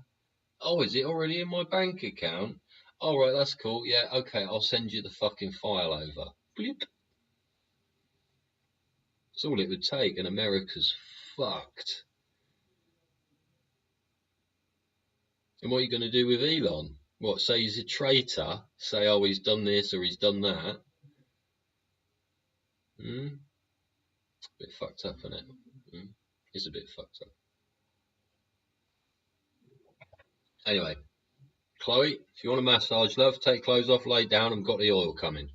Oh, is it already in my bank account? All right, that's cool. Yeah, okay, I'll send you the fucking file over. Bloop. That's all it would take, and America's fucked. And what are you going to do with Elon? What, say he's a traitor? Say, oh, he's done this or he's done that? A bit fucked up, isn't it? It's a bit fucked up. Anyway, Chloe, if you want a massage, love, take clothes off, lay down, and got the oil coming.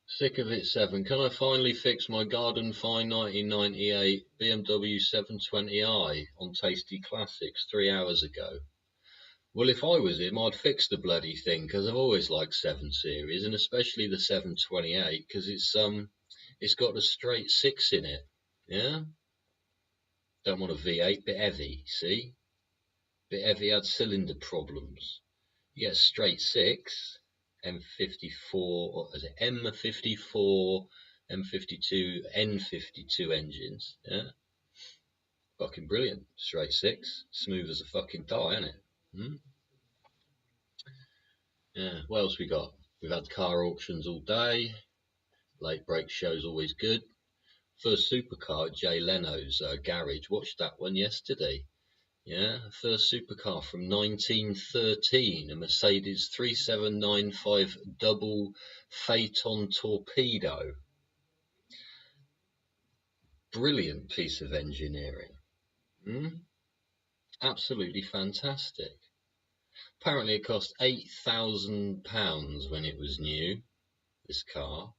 Sick of it, 7. Can I finally fix my Garden Fine 1998 BMW 720i on Tasty Classics 3 hours ago? Well, if I was him, I'd fix the bloody thing, because I've always liked 7 Series, and especially the 728, because it's got a straight 6 in it. Yeah? Don't want a V8, bit heavy, see? Bit heavy, had cylinder problems. You get a straight 6, M54, or is it M54, M52, N52 engines, yeah? Fucking brilliant. Straight 6, smooth as a fucking die, isn't it? Yeah, what else we got? We've had car auctions all day. Late break show's always good. First supercar at Jay Leno's garage. Watched that one yesterday. Yeah, first supercar from 1913, a Mercedes 3795 double Phaeton Torpedo. Brilliant piece of engineering. Absolutely fantastic. Apparently it cost £8,000 when it was new, this car.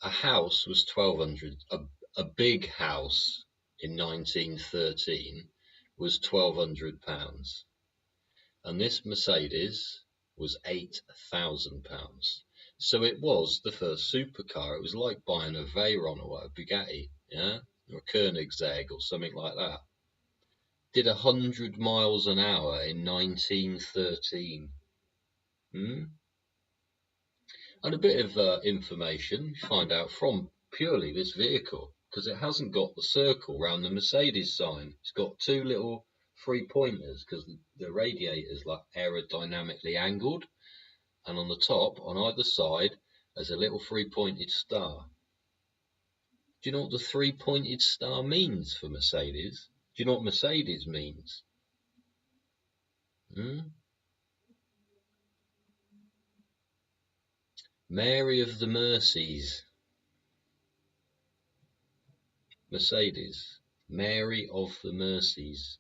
A house was £1,200. A big house in 1913 was £1,200. And this Mercedes was £8,000. So it was the first supercar. It was like buying a Veyron or a Bugatti, yeah, or a Koenigsegg or something like that. Did 100 miles an hour in 1913. And a bit of information you find out from purely this vehicle, because it hasn't got the circle around the Mercedes sign. It's got 2 little 3-pointers, because the radiator's like aerodynamically angled, and on the top, on either side, there's a little 3-pointed star. Do you know what the 3-pointed star means for Mercedes? Do you know what Mercedes means? Mary of the Mercies. Mercedes, Mary of the Mercies.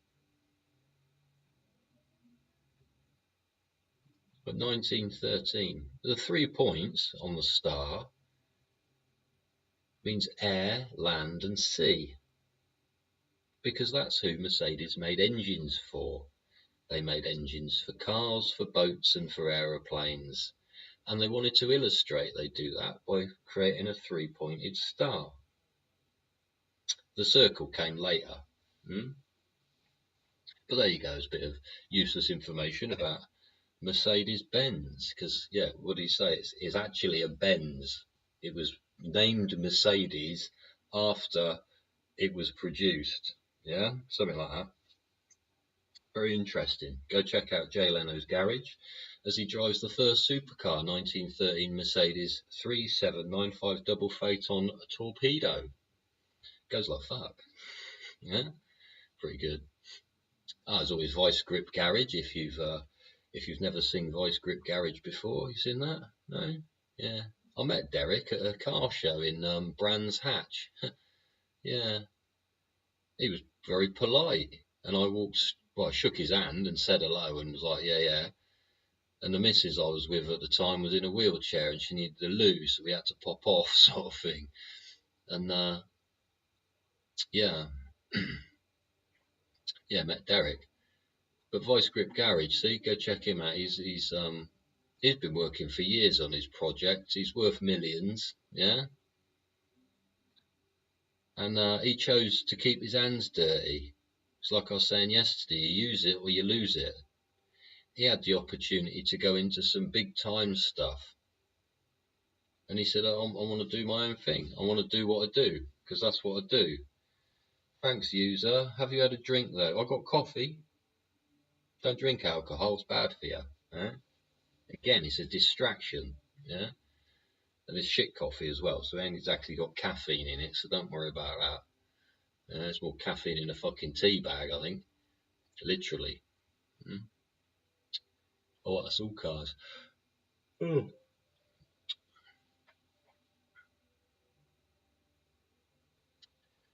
But 1913, the 3 points on the star means air, land, and sea, because that's who Mercedes made engines for. They made engines for cars, for boats, and for aeroplanes. And they wanted to illustrate they do that by creating a 3-pointed star. The circle came later. But there you go, it's a bit of useless information about Mercedes-Benz. Because, yeah, what do you say? It's actually a Benz. It was named Mercedes after it was produced. Yeah, something like that. Very interesting. Go check out Jay Leno's garage as he drives the first supercar, 1913 Mercedes 3795 double phaeton torpedo. Goes like fuck. Yeah, pretty good. There's always Vice Grip Garage. If you've never seen Vice Grip Garage before, you seen that? No? Yeah. I met Derek at a car show in Brands Hatch. Yeah. He was very polite, and I shook his hand and said hello and was like, yeah, yeah. And the missus I was with at the time was in a wheelchair and she needed the loo, so we had to pop off, sort of thing. And yeah, yeah, met Derek. But Vice Grip Garage, see, go check him out. He's been working for years on his project. He's worth millions, yeah. And he chose to keep his hands dirty. It's like I was saying yesterday, you use it or you lose it. He had the opportunity to go into some big time stuff. And he said, I want to do my own thing. I want to do what I do, because that's what I do. Thanks, user. Have you had a drink, though? I got coffee. Don't drink alcohol. It's bad for you. Eh? Again, it's a distraction. Yeah? And it's shit coffee as well, so it ain't exactly got caffeine in it, so don't worry about that. There's more caffeine in a fucking tea bag, I think. Literally. Oh, that's all cars. Oh.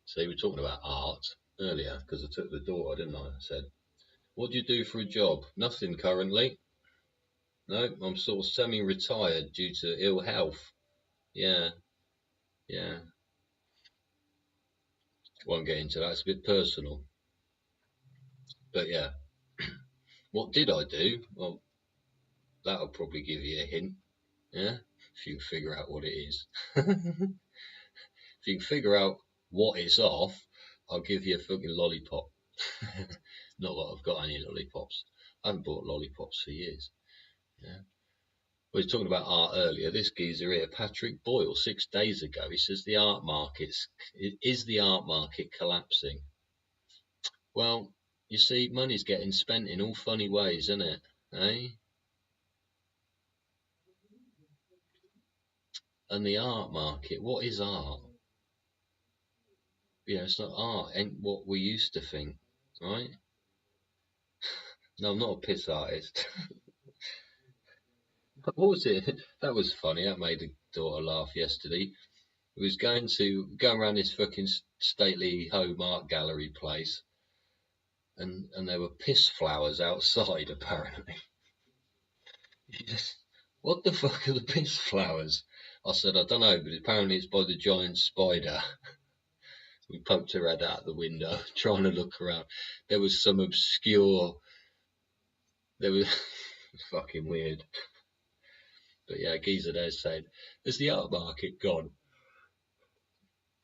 So we were talking about art earlier, because I took the daughter, didn't I? I said, what do you do for a job? Nothing currently. No, I'm sort of semi-retired due to ill health. Yeah, yeah. Won't get into that. It's a bit personal. But yeah, what did I do? Well, that'll probably give you a hint. Yeah, if you can figure out what it is. If you can figure out what it's off, I'll give you a fucking lollipop. Not that I've got any lollipops. I haven't bought lollipops for years. Yeah. We were talking about art earlier. This geezer here, Patrick Boyle, 6 days ago, he says the art market's is the art market collapsing? Well, you see, money's getting spent in all funny ways, isn't it? Eh? And the art market, what is art? You know, it's not art, ain't what we used to think, right? No, I'm not a piss artist. What was it? That was funny. That made the daughter laugh yesterday. He was going around this fucking stately home art gallery place, and there were piss flowers outside, apparently. Just, what the fuck are the piss flowers? I said, I don't know, but apparently it's by the giant spider. We poked her head out the window, trying to look around. There was some obscure. There was fucking weird. But yeah, geezer there said, "Has the art market gone?"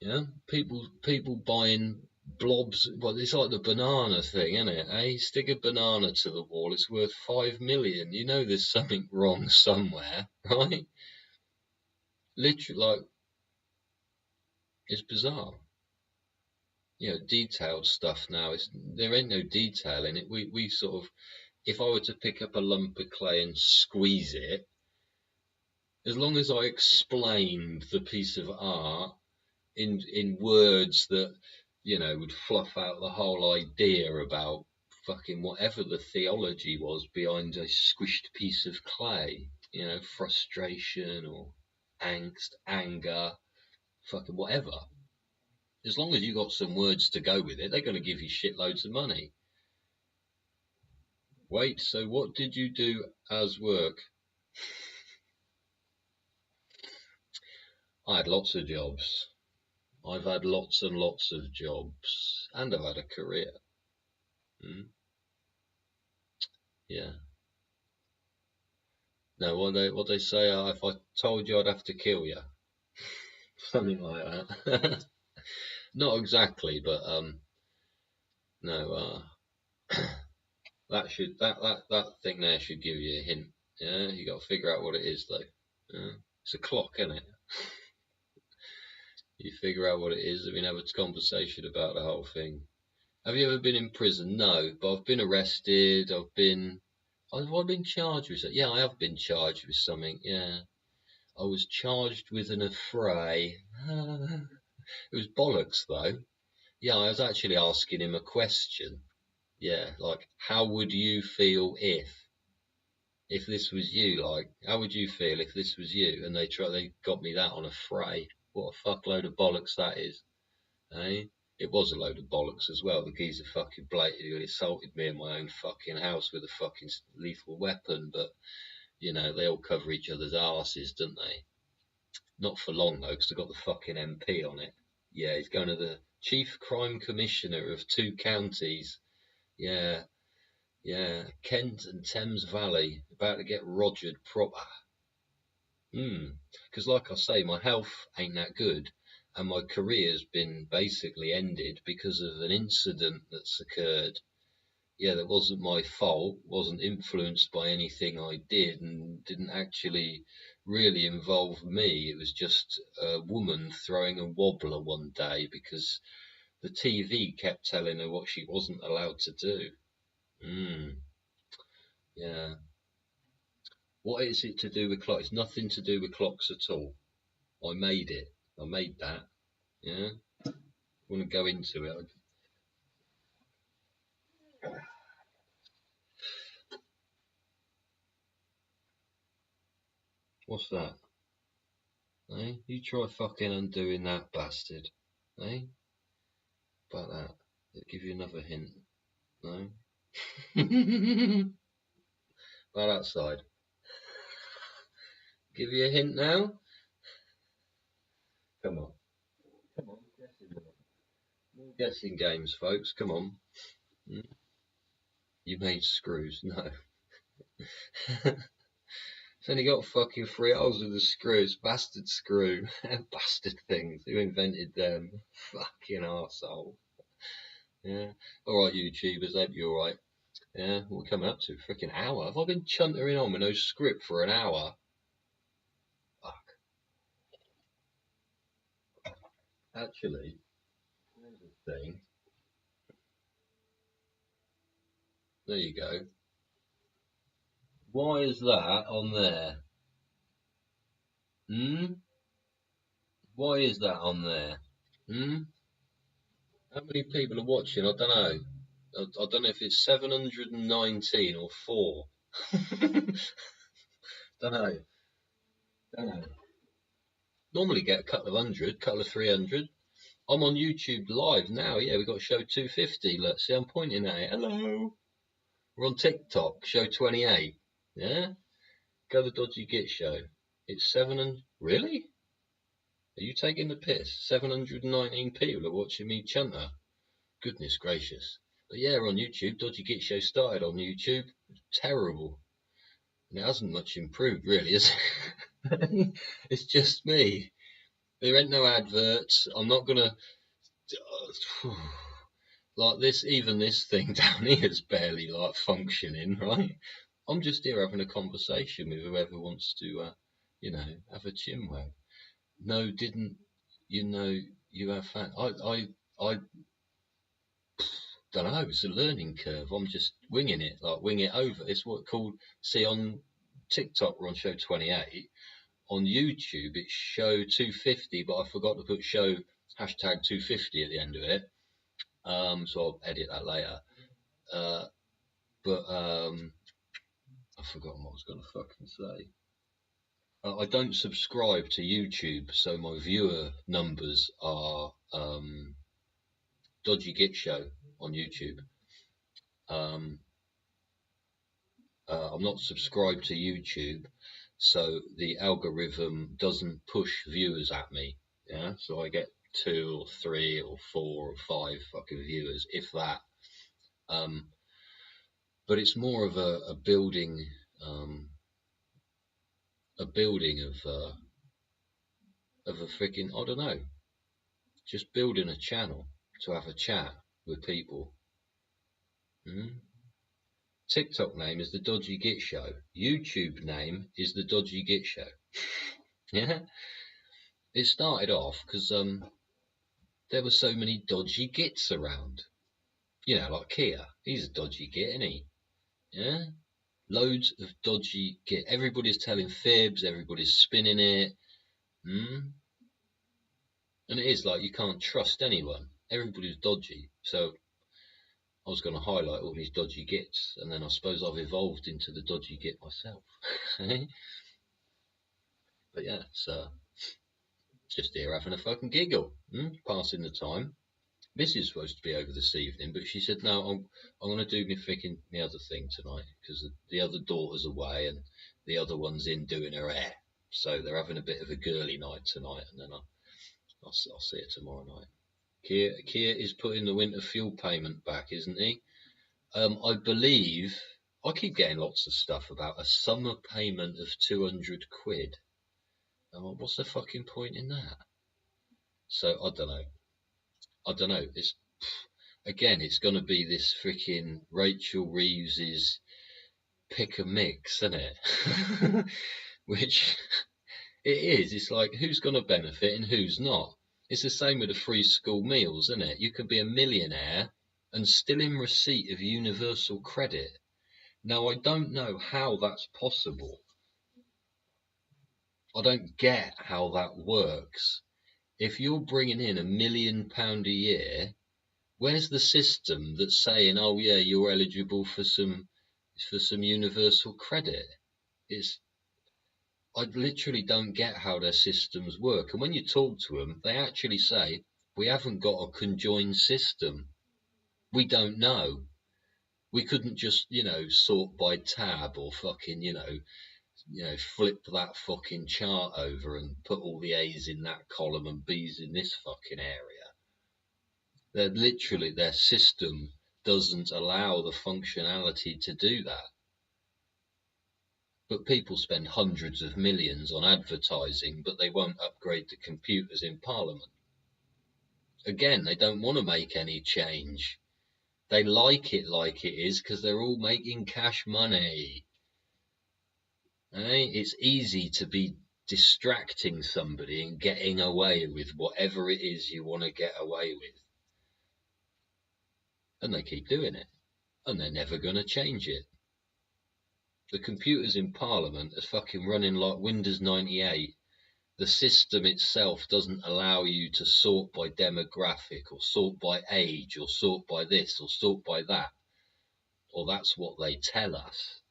Yeah, people buying blobs. Well, it's like the banana thing, isn't it? Hey, stick a banana to the wall, it's worth 5 million. You know there's something wrong somewhere, right? Literally, like, it's bizarre. You know, detailed stuff now. There ain't no detail in it. We sort of, if I were to pick up a lump of clay and squeeze it, as long as I explained the piece of art in words that, you know, would fluff out the whole idea about fucking whatever the theology was behind a squished piece of clay, you know, frustration or angst, anger, fucking whatever. As long as you got some words to go with it, they're going to give you shitloads of money. Wait, so what did you do as work? I had lots of jobs. I've had lots and lots of jobs, and I've had a career. Yeah. No, what they say, if I told you I'd have to kill you, something like that. Not exactly, but no, that thing there should give you a hint. Yeah, you got to figure out what it is though. Yeah. It's a clock, isn't it? You figure out what it is, and we have a conversation about the whole thing. Have you ever been in prison? No, but I've been arrested. Have I been charged with it? Yeah, I have been charged with something. Yeah, I was charged with an affray. It was bollocks though. Yeah, I was actually asking him a question. Yeah, like, how would you feel if this was you? Like, how would you feel if this was you? And they got me that on a fray. What a fuckload of bollocks that is, eh? It was a load of bollocks as well. The geezer fucking blatantly assaulted me in my own fucking house with a fucking lethal weapon. But you know, they all cover each other's arses, don't they? Not for long though, because they got the fucking MP on it. Yeah, he's going to the Chief Crime Commissioner of 2 counties. Yeah, yeah, Kent and Thames Valley, about to get rogered proper. Because like I say, my health ain't that good, and my career's been basically ended because of an incident that's occurred. Yeah, that wasn't my fault, wasn't influenced by anything I did, and didn't actually really involve me. It was just a woman throwing a wobbler one day because the TV kept telling her what she wasn't allowed to do. Yeah. What is it to do with clocks? It's nothing to do with clocks at all. I made it. I made that. Yeah. I want to go into it. What's that? Eh? You try fucking undoing that, bastard. Eh? About that. It'll give you another hint. No? About outside. Give you a hint now? Come on. Come on. Guessing games, folks. Come on. You made screws. No. It's only got fucking 3 holes with the screws. Bastard screw. Bastard things. Who invented them? Fucking arsehole. Yeah. Alright, YouTubers. Hope you're alright. Yeah. We're coming up to a freaking hour. Have I been chuntering on with no script for an hour? Fuck. Actually, here's the thing. There you go. Why is that on there? Why is that on there? How many people are watching? I don't know. I don't know if it's 719 or 4. Don't know. Don't know. Normally get a couple of 100, couple of 300. I'm on YouTube live now. Yeah, we've got show 250. Look, see, I'm pointing at it. Hello. We're on TikTok, show 28. Yeah? Go the Dodgy Git show. It's 700. Really? Are you taking the piss? 719 people are watching me chunter. Goodness gracious. But yeah, we're on YouTube. Dodgy Git show started on YouTube. Terrible. And it hasn't much improved, really, is it? It's just me. There ain't no adverts. I'm not gonna like this. Even this thing down here is barely like functioning, right? I'm just here having a conversation with whoever wants to, have a chinwag. No, didn't you know you have fun? I don't know. It's a learning curve. I'm just winging it, like wing it over. It's what called. See, on TikTok we're on show 28. On YouTube it's show 250, but I forgot to put show hashtag 250 at the end of it. So I'll edit that later. But I've forgotten what I was going to fucking say. I don't subscribe to YouTube, so my viewer numbers are Dodgy Git Show on YouTube. I'm not subscribed to YouTube, so the algorithm doesn't push viewers at me. Yeah, so I get 2 or 3 or 4 or 5 fucking viewers, if that. But it's more of a building, of a freaking, I don't know, just building a channel to have a chat with people. TikTok name is the Dodgy Git Show. YouTube name is the Dodgy Git Show. Yeah, it started off because there were so many dodgy gits around. You know, like Kia. He's a dodgy git, isn't he? Yeah, loads of dodgy git. Everybody's telling fibs. Everybody's spinning it. And it is like you can't trust anyone. Everybody's dodgy. So I was going to highlight all these dodgy gits, and then I suppose I've evolved into the dodgy git myself. But yeah, it's just here having a fucking giggle, passing the time. This is supposed to be over this evening, but she said, no, I'm going to do my other thing tonight, because the other daughter's away and the other one's in doing her hair. So they're having a bit of a girly night tonight, and then I'll see her tomorrow night. Kia is putting the winter fuel payment back, isn't he? I believe, I keep getting lots of stuff about a summer payment of 200 quid. What's the fucking point in that? So I don't know. It's going to be this freaking Rachel Reeves's pick a mix, isn't it? Which it is. It's like, who's going to benefit and who's not. It's the same with the free school meals, isn't it? You can be a millionaire and still in receipt of universal credit. Now, I don't know how that's possible. I don't get how that works. If you're bringing in £1 million a year, where's the system that's saying, oh yeah, you're eligible for some universal credit? I literally don't get how their systems work. And when you talk to them, they actually say, we haven't got a conjoined system. We don't know. We couldn't just, sort by tab or fucking, flip that fucking chart over and put all the A's in that column and B's in this fucking area. Their system doesn't allow the functionality to do that. But people spend hundreds of millions on advertising, but they won't upgrade the computers in Parliament. Again, they don't want to make any change. They like it is because they're all making cash money. It's easy to be distracting somebody and getting away with whatever it is you want to get away with. And they keep doing it. And they're never going to change it. The computers in Parliament are fucking running like Windows 98. The system itself doesn't allow you to sort by demographic or sort by age or sort by this or sort by that. Or that's what they tell us.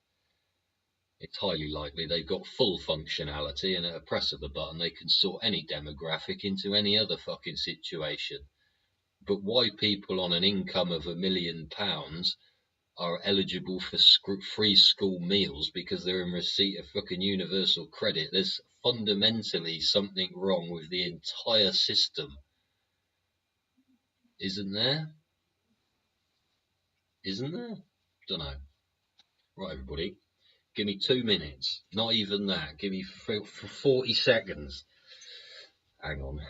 It's highly likely they've got full functionality, and at a press of the button they can sort any demographic into any other fucking situation. But why people on an income of £1 million are eligible for free school meals because they're in receipt of fucking universal credit? There's fundamentally something wrong with the entire system. Isn't there? Don't know. Right, everybody. Give me 2 minutes. Not even that. Give me for 40 seconds. Hang on.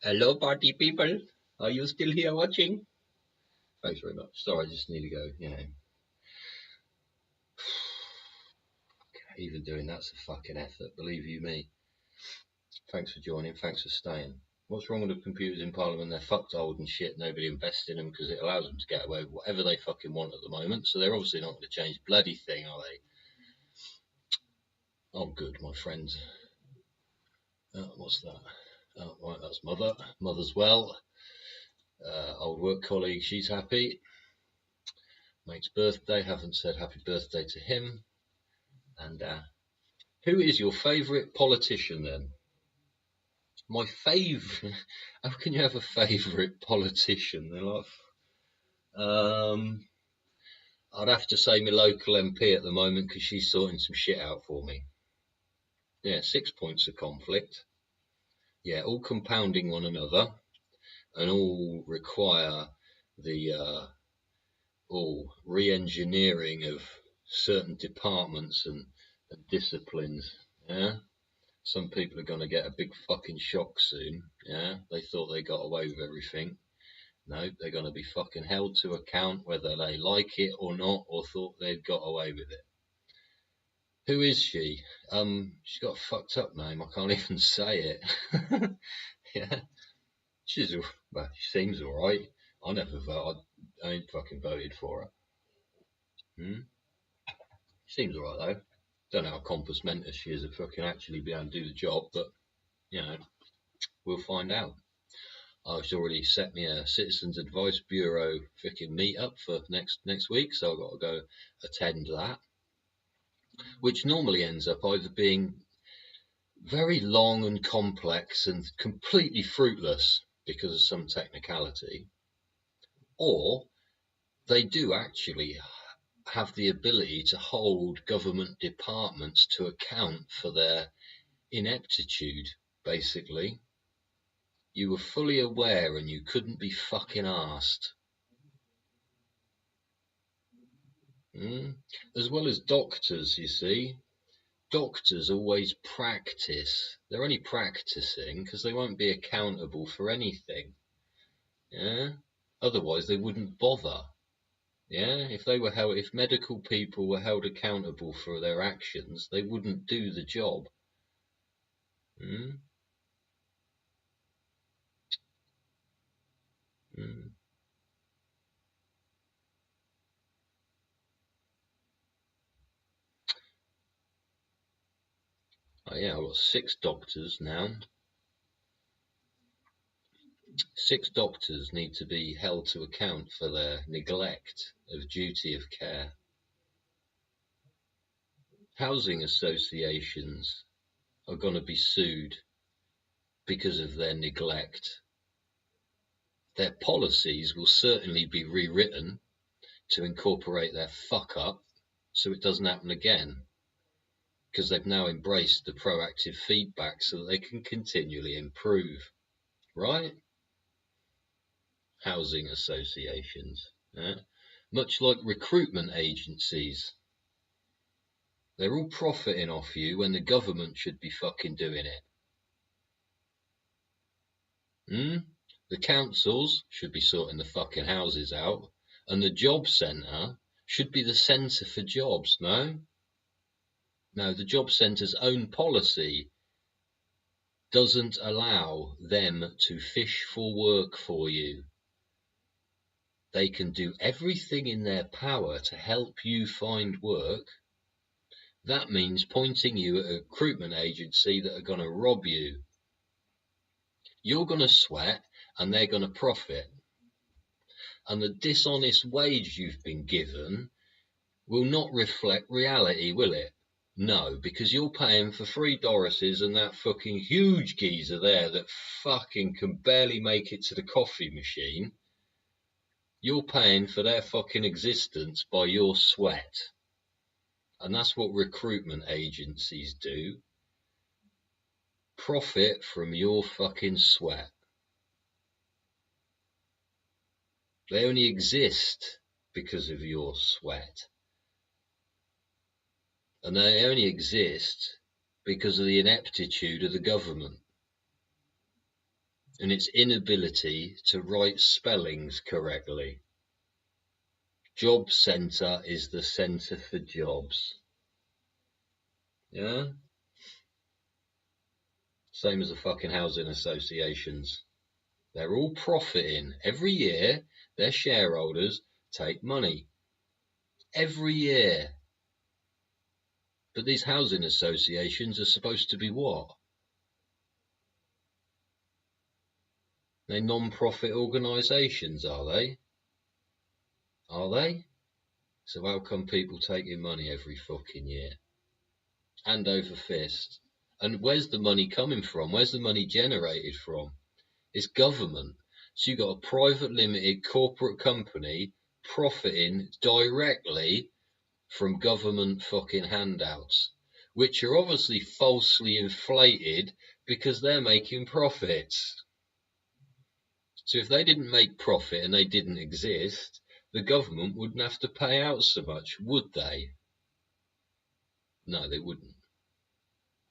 Hello, party people. Are you still here watching? Thanks very much. Sorry, I just need to go. Even doing that's a fucking effort, believe you me. Thanks for joining. Thanks for staying. What's wrong with the computers in Parliament? They're fucked old and shit. Nobody invests in them because it allows them to get away with whatever they fucking want at the moment. So they're obviously not going to change the bloody thing, are they? I'm good, my friends. What's that? Oh, right, that's Mother. Mother's well. Old work colleague, she's happy. Mate's birthday, haven't said happy birthday to him. And who is your favourite politician then? My favourite? How can you have a favourite politician? They're like, I'd have to say my local MP at the moment because she's sorting some shit out for me. Yeah, 6 points of conflict. Yeah, all compounding one another and all require the re-engineering of certain departments and disciplines. Yeah, some people are going to get a big fucking shock soon. Yeah, they thought they got away with everything. No, they're going to be fucking held to account whether they like it or not, or thought they'd got away with it. Who is she? She's got a fucked up name. I can't even say it. Yeah, she seems all right. I never voted. I ain't fucking voted for her. She seems all right though. Don't know how compass mentis she is to fucking actually be able to do the job, but we'll find out. I've already set me a Citizens Advice Bureau freaking meet up for next week, so I've got to go attend that, which normally ends up either being very long and complex and completely fruitless because of some technicality, or they do actually have the ability to hold government departments to account for their ineptitude, basically. You were fully aware and you couldn't be fucking arsed. As well as doctors, you see. Doctors always practice. They're only practicing because they won't be accountable for anything. Yeah? Otherwise they wouldn't bother. Yeah? If medical people were held accountable for their actions, they wouldn't do the job. Oh yeah, I've got 6 doctors now. 6 doctors need to be held to account for their neglect of duty of care. Housing associations are going to be sued because of their neglect. Their policies will certainly be rewritten to incorporate their fuck up so it doesn't happen again, because they've now embraced the proactive feedback so that they can continually improve. Right? Housing associations. Much like recruitment agencies. They're all profiting off you when the government should be fucking doing it. The councils should be sorting the fucking houses out, and the job centre should be the centre for jobs, no? No, the job centre's own policy doesn't allow them to fish for work for you. They can do everything in their power to help you find work. That means pointing you at a recruitment agency that are going to rob you. You're going to sweat and they're going to profit. And the dishonest wage you've been given will not reflect reality, will it? No, because you're paying for 3 Dorises and that fucking huge geezer there that fucking can barely make it to the coffee machine. You're paying for their fucking existence by your sweat. And that's what recruitment agencies do. Profit from your fucking sweat. They only exist because of your sweat. And they only exist because of the ineptitude of the government. and its inability to write spellings correctly. Job centre is the centre for jobs. Yeah? Same as the fucking housing associations. They're all profiting. Every year, their shareholders take money. Every year. But these housing associations are supposed to be what? They're non-profit organisations, are they? Are they? So how come people taking money every fucking year? Hand over fist. And where's the money coming from? Where's the money generated from? It's government. So you've got a private limited corporate company profiting directly from government fucking handouts, which are obviously falsely inflated because they're making profits. So if they didn't make profit and they didn't exist, the government wouldn't have to pay out so much, would they? No, they wouldn't.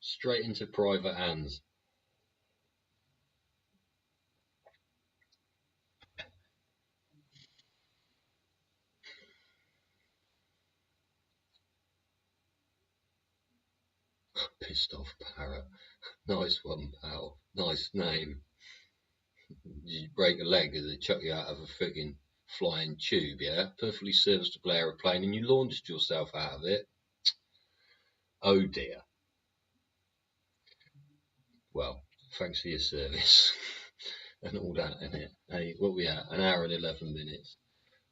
Straight into private hands. Pissed off parrot. Nice one, pal. Nice name. Did you break a leg as they chuck you out of a freaking flying tube, yeah? Perfectly serviceable aeroplane and you launched yourself out of it. Oh dear. Well, thanks for your service. And all that, innit? Hey, what we at? An hour and 11 minutes.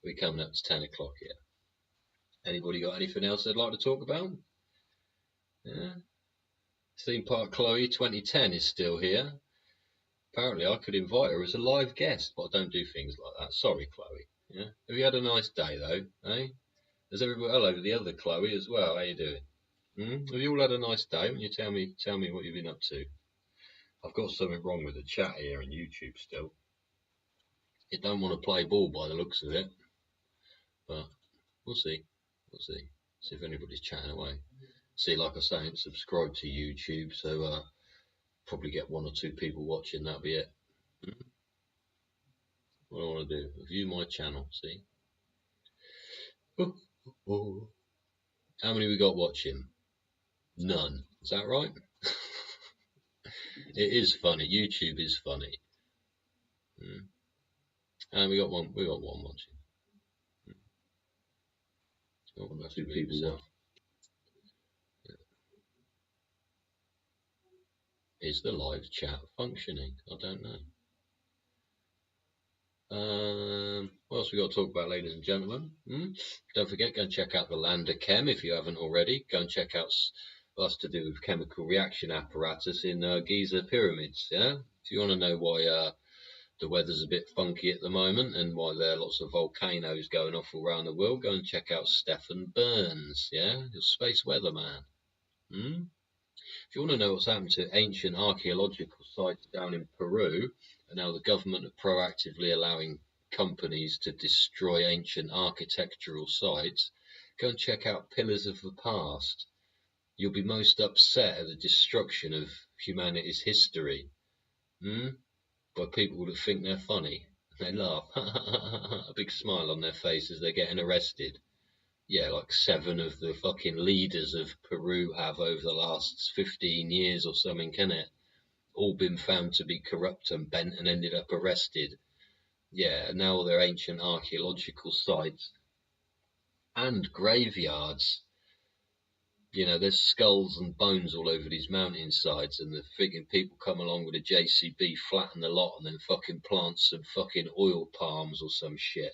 We're coming up to 10 o'clock here. Anybody got anything else they'd like to talk about? Yeah. Theme Park Chloe 2010 is still here. Apparently I could invite her as a live guest, but I don't do things like that. Sorry, Chloe. Yeah. Have you had a nice day though? Eh? There's everybody, hello, the other Chloe as well. How you doing? Have you all had a nice day? When you tell me what you've been up to. I've got something wrong with the chat here on YouTube still. It don't want to play ball by the looks of it, but we'll see. We'll see. See if anybody's chatting away. See, like I say, subscribe to YouTube, so probably get 1 or 2 people watching. That'll be it. What I want to do, view my channel. See. How many we got watching? None. Is that right? It is funny. YouTube is funny. And we got one. We got one watching. Oh, that's 2 people. Yeah. Is the live chat functioning? I don't know. What else we got to talk about, ladies and gentlemen? Don't forget, go and check out the Lander Chem if you haven't already. Go and check out what's to do with chemical reaction apparatus in Giza pyramids. Yeah, if you want to know why the weather's a bit funky at the moment and why there are lots of volcanoes going off all around the world, go and check out Stefan Burns. Yeah, your space weatherman. If you want to know what's happened to ancient archaeological sites down in Peru, and how the government are proactively allowing companies to destroy ancient architectural sites, go and check out Pillars of the Past. You'll be most upset at the destruction of humanity's history. By people that think they're funny. They laugh. A big smile on their face as they're getting arrested. Yeah, like 7 of the fucking leaders of Peru have over the last 15 years or something, can it? All been found to be corrupt and bent and ended up arrested. Yeah, and now all their ancient archaeological sites and graveyards. You know, there's skulls and bones all over these mountainsides, and the frigging people come along with a JCB, flatten the lot, and then fucking plant some fucking oil palms or some shit.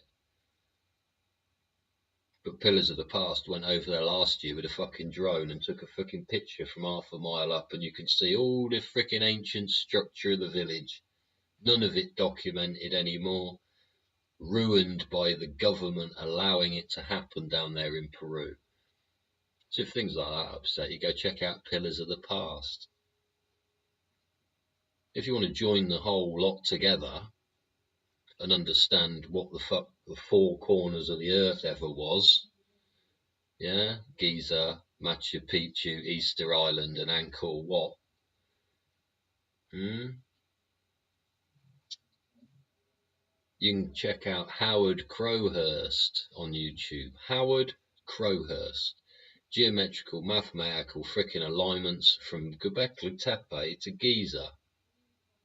But Pillars of the Past went over there last year with a fucking drone and took a fucking picture from half a mile up, and you can see all the freaking ancient structure of the village. None of it documented anymore. Ruined by the government allowing it to happen down there in Peru. So if things like that upset you, go check out Pillars of the Past. If you want to join the whole lot together and understand what the fuck the 4 corners of the earth ever was, yeah, Giza, Machu Picchu, Easter Island and Angkor Wat, You can check out Howard Crowhurst on YouTube. Howard Crowhurst. Geometrical, mathematical, frickin' alignments from Göbekli Tepe to Giza.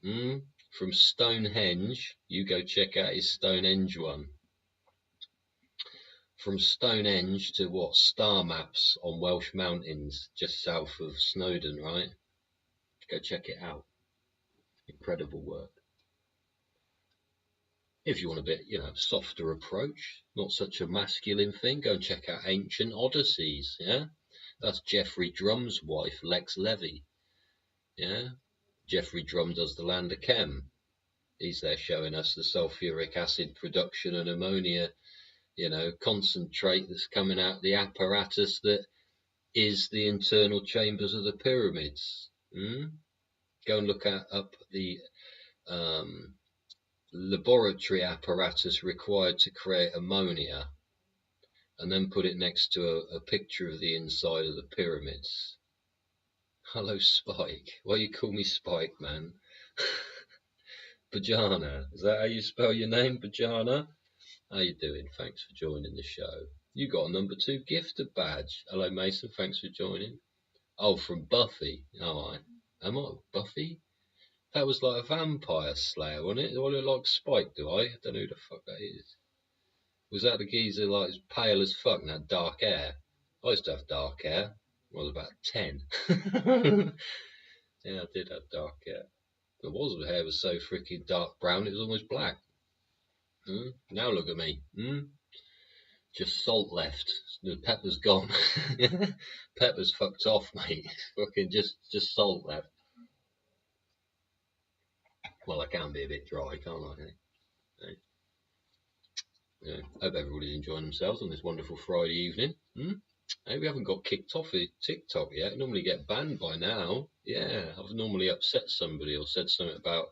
From Stonehenge, you go check out his Stonehenge one. From Stonehenge to what? Star maps on Welsh mountains just south of Snowdon, right? Go check it out. Incredible work. If you want a bit, softer approach, not such a masculine thing, go and check out Ancient Odysseys, yeah? That's Geoffrey Drum's wife, Lex Levy, yeah? Geoffrey Drum does the Land of Chem. He's there showing us the sulfuric acid production and ammonia, concentrate that's coming out the apparatus that is the internal chambers of the pyramids. Go and look up the laboratory apparatus required to create ammonia, and then put it next to a picture of the inside of the pyramids. Hello, Spike. Why you call me Spike, man? Bajana. Is that how you spell your name, Bajana? How you doing? Thanks for joining the show. You got a number 2 gifted badge. Hello, Mason. Thanks for joining. Oh, from Buffy. Oh, am I Buffy? That was like a vampire slayer, wasn't it? Do I look like Spike, do I? I don't know who the fuck that is. Was that the geezer like as pale as fuck and had dark hair? I used to have dark hair. I was about 10. Yeah, I did have dark hair. It was, the hair was so freaking dark brown it was almost black. Now look at me. Just salt left. The pepper's gone. Pepper's fucked off, mate. Fucking just salt left. Well, I can be a bit dry, can't I? Yeah. Hope everybody's enjoying themselves on this wonderful Friday evening. Hey, we haven't got kicked off of TikTok yet. I normally get banned by now. Yeah, I've normally upset somebody or said something about,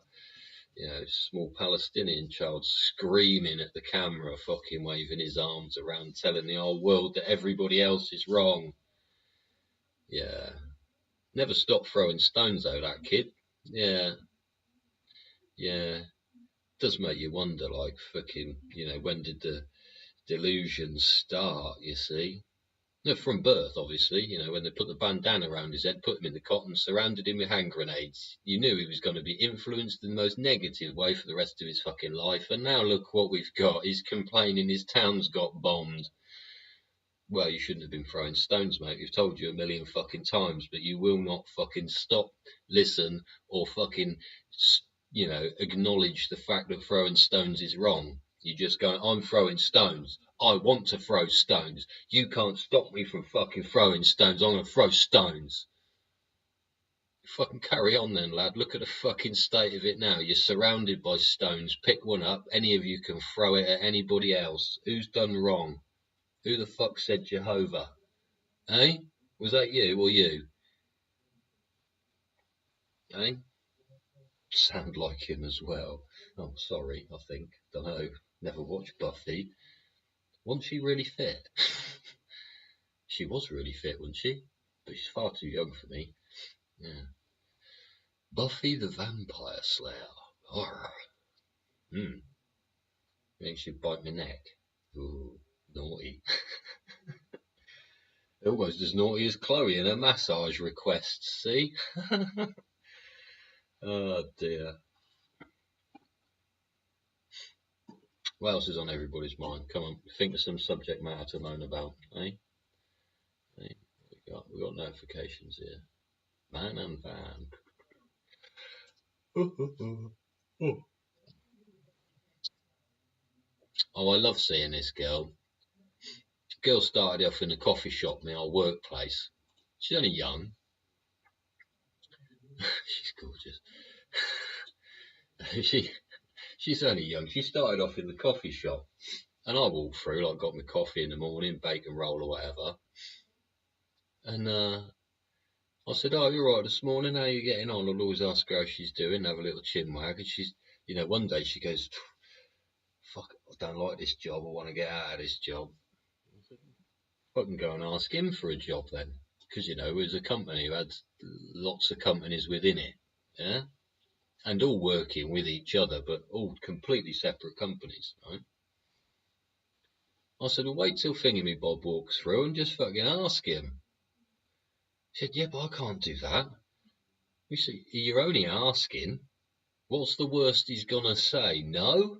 small Palestinian child screaming at the camera, fucking waving his arms around, telling the whole world that everybody else is wrong. Yeah. Never stopped throwing stones though, that kid. Yeah. Does make you wonder, like, fucking, when did the delusions start, you see? No, from birth, obviously, when they put the bandana around his head, put him in the cotton, surrounded him with hand grenades. You knew he was going to be influenced in the most negative way for the rest of his fucking life. And now look what we've got. He's complaining his town's got bombed. Well, you shouldn't have been throwing stones, mate. We've told you a million fucking times, but you will not fucking stop, listen, or fucking, acknowledge the fact that throwing stones is wrong. You just go, I'm throwing stones. I want to throw stones. You can't stop me from fucking throwing stones. I'm going to throw stones. Fucking carry on then, lad. Look at the fucking state of it now. You're surrounded by stones. Pick one up. Any of you can throw it at anybody else. Who's done wrong? Who the fuck said Jehovah? Eh? Was that you or you? Eh? Sound like him as well. Oh, sorry, I think. Don't know. Never watched Buffy. Wasn't she really fit? She was really fit, wasn't she? But she's far too young for me. Yeah. Buffy the Vampire Slayer. Horror. I think she'd bite my neck. Ooh, naughty. Almost as naughty as Chloe and her massage requests, see? Oh dear. What else is on everybody's mind? Come on, think of some subject matter to moan about, eh? We got notifications here. Man and van. Oh, I love seeing this girl. Girl started off in a coffee shop in our workplace. She's only young. She's gorgeous. She's only young. She started off in the coffee shop, and I walked through, like, got my coffee in the morning, bacon roll or whatever. And I said, "Oh, you're right this morning. How are you getting on?" I'll always ask her how she's doing, have a little chin wag. And she's, one day she goes, "Fuck, I don't like this job. I want to get out of this job." I said, "Fucking go and ask him for a job then." Because, it was a company who had lots of companies within it. Yeah. and all working with each other, but all completely separate companies, right? I said, well, wait till Thingy Bob walks through and just fucking ask him. He said, yeah, but I can't do that. We said, you're only asking. What's the worst he's gonna say? No?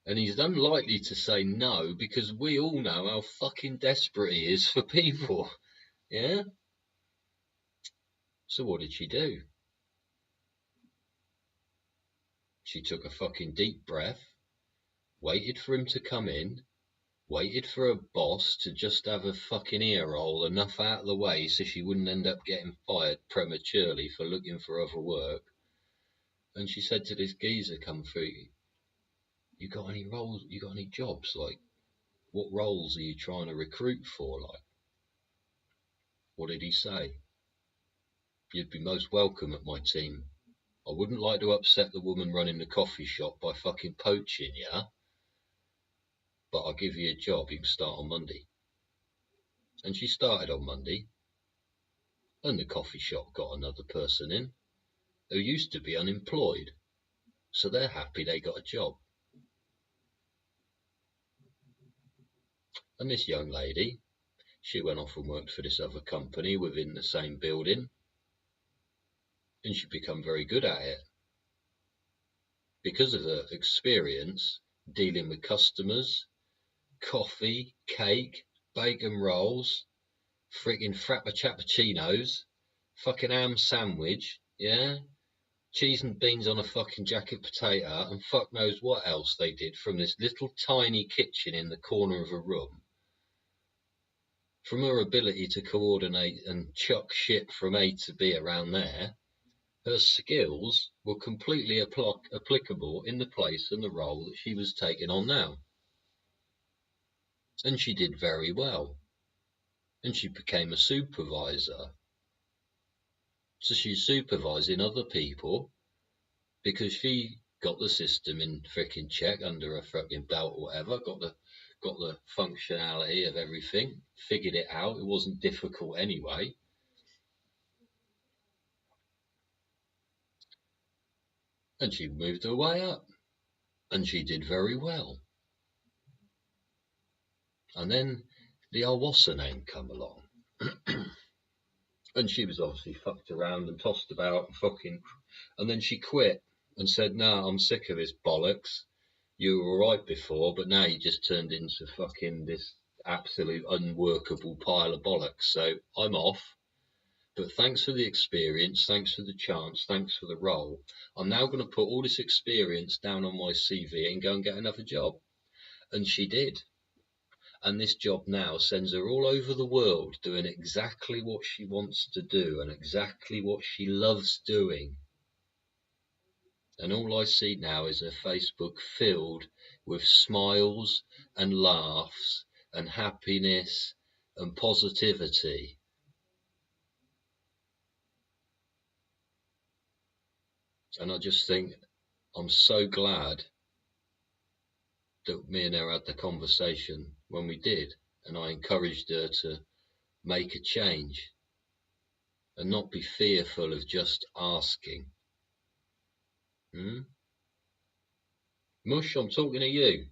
And he's unlikely to say no because we all know how fucking desperate he is for people. Yeah? So what did she do? She took a fucking deep breath, waited for him to come in, waited for her boss to just have a fucking ear roll enough out of the way so she wouldn't end up getting fired prematurely for looking for other work. And she said to this geezer come through, you got any roles, you got any jobs? Like, what roles are you trying to recruit for? Like, what did he say? You'd be most welcome at my team. I wouldn't like to upset the woman running the coffee shop by fucking poaching you, but I'll give you a job. You can start on Monday. And she started on Monday, and the coffee shop got another person in who used to be unemployed, so they're happy they got a job. And this young lady, she went off and worked for this other company within the same building, and she'd become very good at it because of her experience dealing with customers, coffee, cake, bacon rolls, freaking frappuccinos, fucking ham sandwich, yeah, cheese and beans on a fucking jacket potato, and fuck knows what else they did from this little tiny kitchen in the corner of a room. From her ability to coordinate and chuck shit from A to B around there, her skills were completely applicable in the place and the role that she was taking on now. And she did very well. And she became a supervisor. So she's supervising other people because she got the system in freaking check under her fucking belt or whatever, got the functionality of everything, figured it out. It wasn't difficult anyway. And she moved her way up. And she did very well. And then the old what's her name come along. And she was obviously fucked around and tossed about and fucking, and then she quit and said, no, I'm sick of this bollocks. You were alright before, but now you just turned into fucking this absolute unworkable pile of bollocks. So I'm off. But thanks for the experience, thanks for the chance, thanks for the role. I'm now going to put all this experience down on my CV and go and get another job. And she did. And this job now sends her all over the world doing exactly what she wants to do and exactly what she loves doing. And all I see now is her Facebook filled with smiles and laughs and happiness and positivity. And I just think I'm so glad that me and her had the conversation when we did, and I encouraged her to make a change and not be fearful of just asking. Mush, I'm talking to you.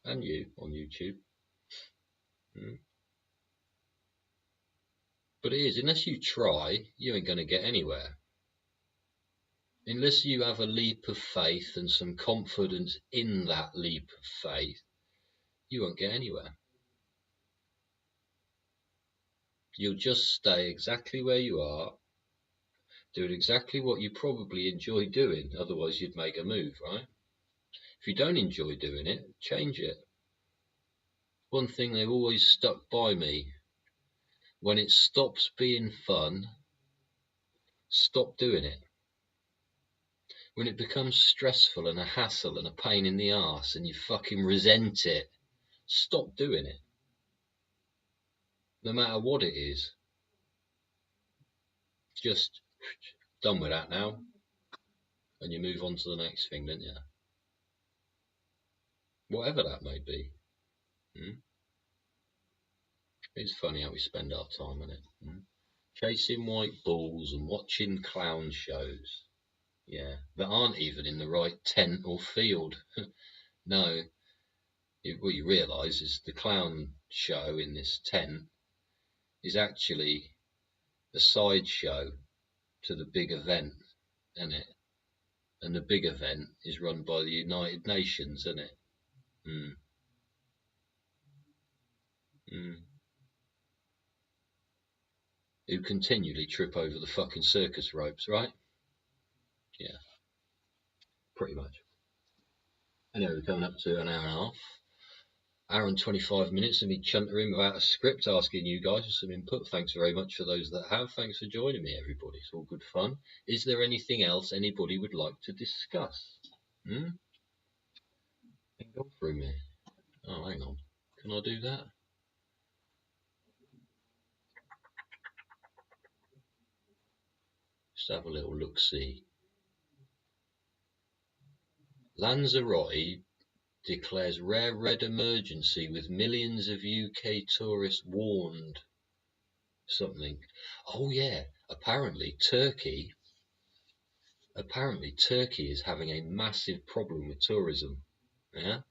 And you on YouTube. But it is, unless you try, you ain't going to get anywhere. Unless you have a leap of faith and some confidence in that leap of faith, you won't get anywhere. You'll just stay exactly where you are, doing exactly what you probably enjoy doing, otherwise you'd make a move, right? If you don't enjoy doing it, change it. One thing they've always stuck by me, when it stops being fun, stop doing it. When it becomes stressful and a hassle and a pain in the arse and you fucking resent it, stop doing it. No matter what it is. Just done with that now. And you move on to the next thing, don't you? Whatever that may be. It's funny how we spend our time on it. chasing white balls and watching clown shows. Yeah, that aren't even in the right tent or field. No, what you realise is the clown show in this tent is actually a sideshow to the big event, isn't it? And the big event is run by the United Nations, isn't it? Mm. Mm. Who continually trip over the fucking circus ropes, right? Yeah, pretty much. Anyway, we're coming up to an hour and a half. Hour and 25 minutes of me chuntering without a script, asking you guys for some input. Thanks very much for those that have. Thanks for joining me, everybody. It's all good fun. Is there anything else anybody would like to discuss? Go through me. Oh, hang on. Can I do that? Just have a little look-see. Lanzarote declares rare red emergency with millions of UK tourists warned. Something. Oh yeah, apparently Turkey is having a massive problem with tourism. Yeah?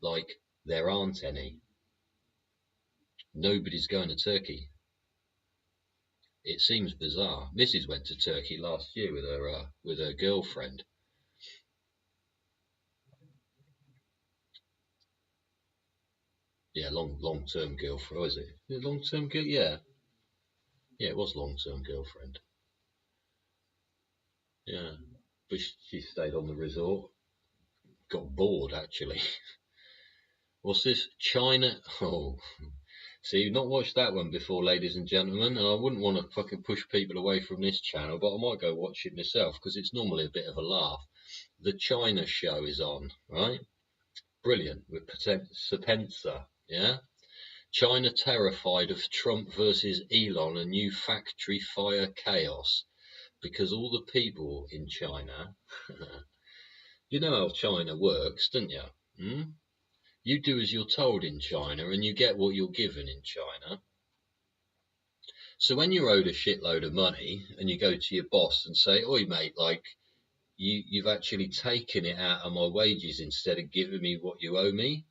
Like there aren't any. Nobody's going to Turkey. It seems bizarre. Mrs. went to Turkey last year with her girlfriend. Yeah, long-term girlfriend. Was it? Long-term girl? Yeah. Yeah, it was long-term girlfriend. Yeah. But she stayed on the resort. Got bored, actually. What's this? China? Oh. See, you've not watched that one before, ladies and gentlemen, and I wouldn't want to fucking push people away from this channel, but I might go watch it myself, because it's normally a bit of a laugh. The China show is on, right? Brilliant, with Spencer, yeah? China terrified of Trump versus Elon, a new factory fire chaos, because all the people in China, you know how China works, don't you? Hmm? You do as you're told in China, and you get what you're given in China. So when you're owed a shitload of money, and you go to your boss and say, "Oi, mate, like you've actually taken it out of my wages instead of giving me what you owe me,"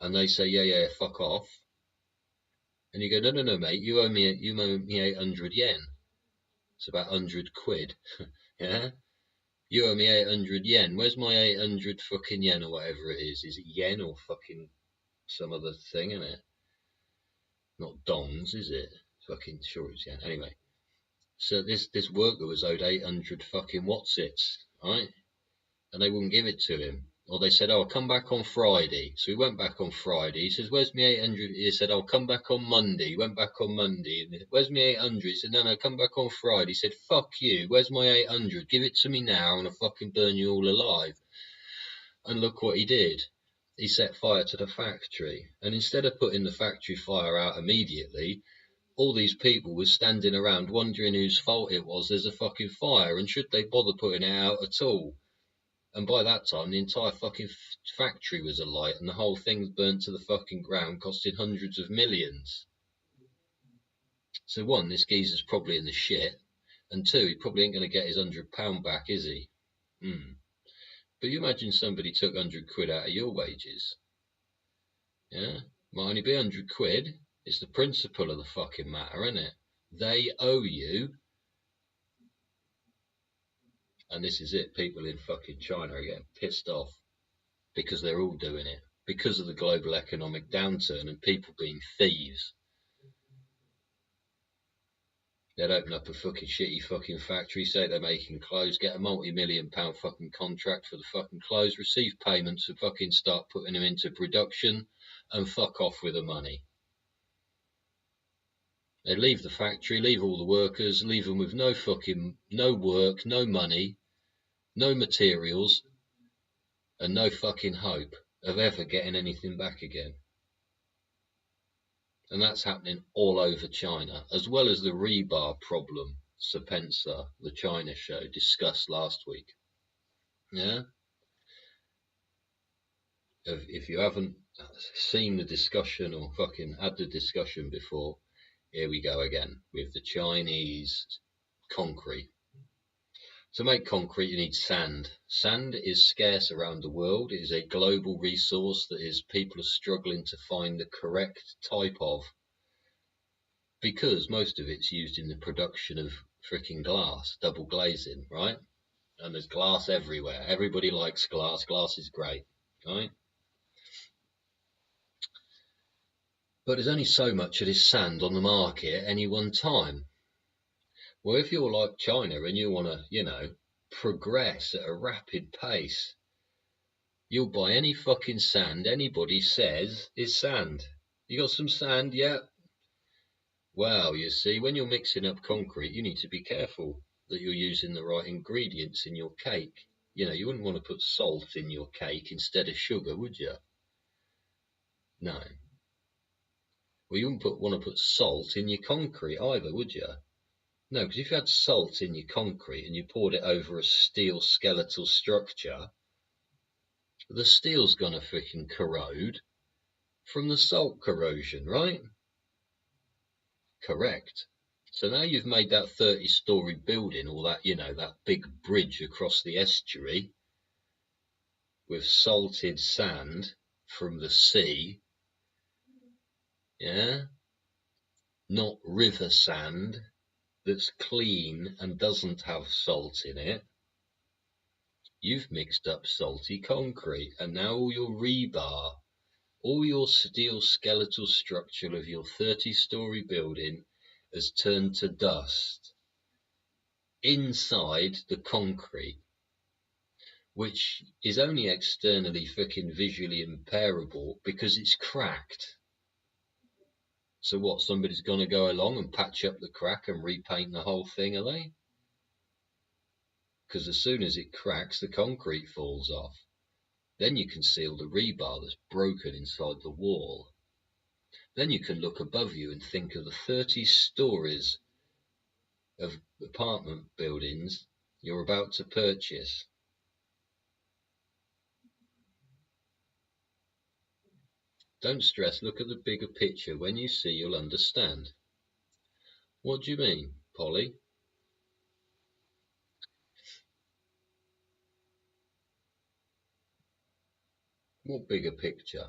and they say, "Yeah, fuck off," and you go, "No, mate, you owe me 800 yen. It's about 100 quid, yeah." You owe me 800 yen. Where's my 800 fucking yen or whatever it is? Is it yen or fucking some other thing, isn't it? Not dongs, is it? Fucking sure it's yen. Anyway, so this worker was owed 800 fucking whatsits, right? And they wouldn't give it to him. Or they said, "Oh, I'll come back on Friday." So he went back on Friday. He says, "Where's my 800? He said, "I'll come back on Monday." He went back on Monday. And "Where's my 800? He said, "No, come back on Friday." He said, "Fuck you. Where's my 800? Give it to me now and I'll fucking burn you all alive." And look what he did. He set fire to the factory. And instead of putting the factory fire out immediately, all these people were standing around wondering whose fault it was there's a fucking fire and should they bother putting it out at all. And by that time, the entire fucking factory was alight and the whole thing's burnt to the fucking ground, costing hundreds of millions. So one, this geezer's probably in the shit. And two, he probably ain't going to get his £100 back, is he? But you imagine somebody took 100 quid out of your wages. Yeah? Might only be 100 quid. It's the principle of the fucking matter, isn't it? They owe you. And this is it. People in fucking China are getting pissed off because they're all doing it. Because of the global economic downturn and people being thieves. They'd open up a fucking shitty fucking factory, say they're making clothes, get a multi-million-pound fucking contract for the fucking clothes, receive payments and fucking start putting them into production and fuck off with the money. They'd leave the factory, leave all the workers, leave them with no work, no money, no materials, and no fucking hope of ever getting anything back again. And that's happening all over China, as well as the rebar problem Spencer, the China show, discussed last week. Yeah? If you haven't seen the discussion or fucking had the discussion before, Here we go again with the Chinese concrete. To make concrete, you need sand. Sand is scarce around the world. It is a global resource that is people are struggling to find the correct type of, because most of it's used in the production of freaking glass, double glazing, right? And there's glass everywhere. Everybody likes glass. Glass is great, right? But there's only so much of this sand on the market at any one time. Well, if you're like China and you want to, progress at a rapid pace, you'll buy any fucking sand anybody says is sand. You got some sand? Yeah. Well, you see, when you're mixing up concrete, you need to be careful that you're using the right ingredients in your cake. You wouldn't want to put salt in your cake instead of sugar, would you? No. Well, you wouldn't want to put salt in your concrete either, would you? No, because if you had salt in your concrete and you poured it over a steel skeletal structure, the steel's gonna freaking corrode from the salt corrosion, right? Correct. So now you've made that 30-story building, or that big bridge across the estuary with salted sand from the sea, yeah? Not river sand that's clean and doesn't have salt in it. You've mixed up salty concrete, and now all your rebar, all your steel skeletal structure of your 30-story building has turned to dust inside the concrete, which is only externally freaking visually imperable because it's cracked. So what, somebody's going to go along and patch up the crack and repaint the whole thing, are they? Because as soon as it cracks, the concrete falls off. Then you can see all the rebar that's broken inside the wall. Then you can look above you and think of the 30 stories of apartment buildings you're about to purchase. Don't stress, look at the bigger picture. When you see, you'll understand. What do you mean, Polly? What bigger picture?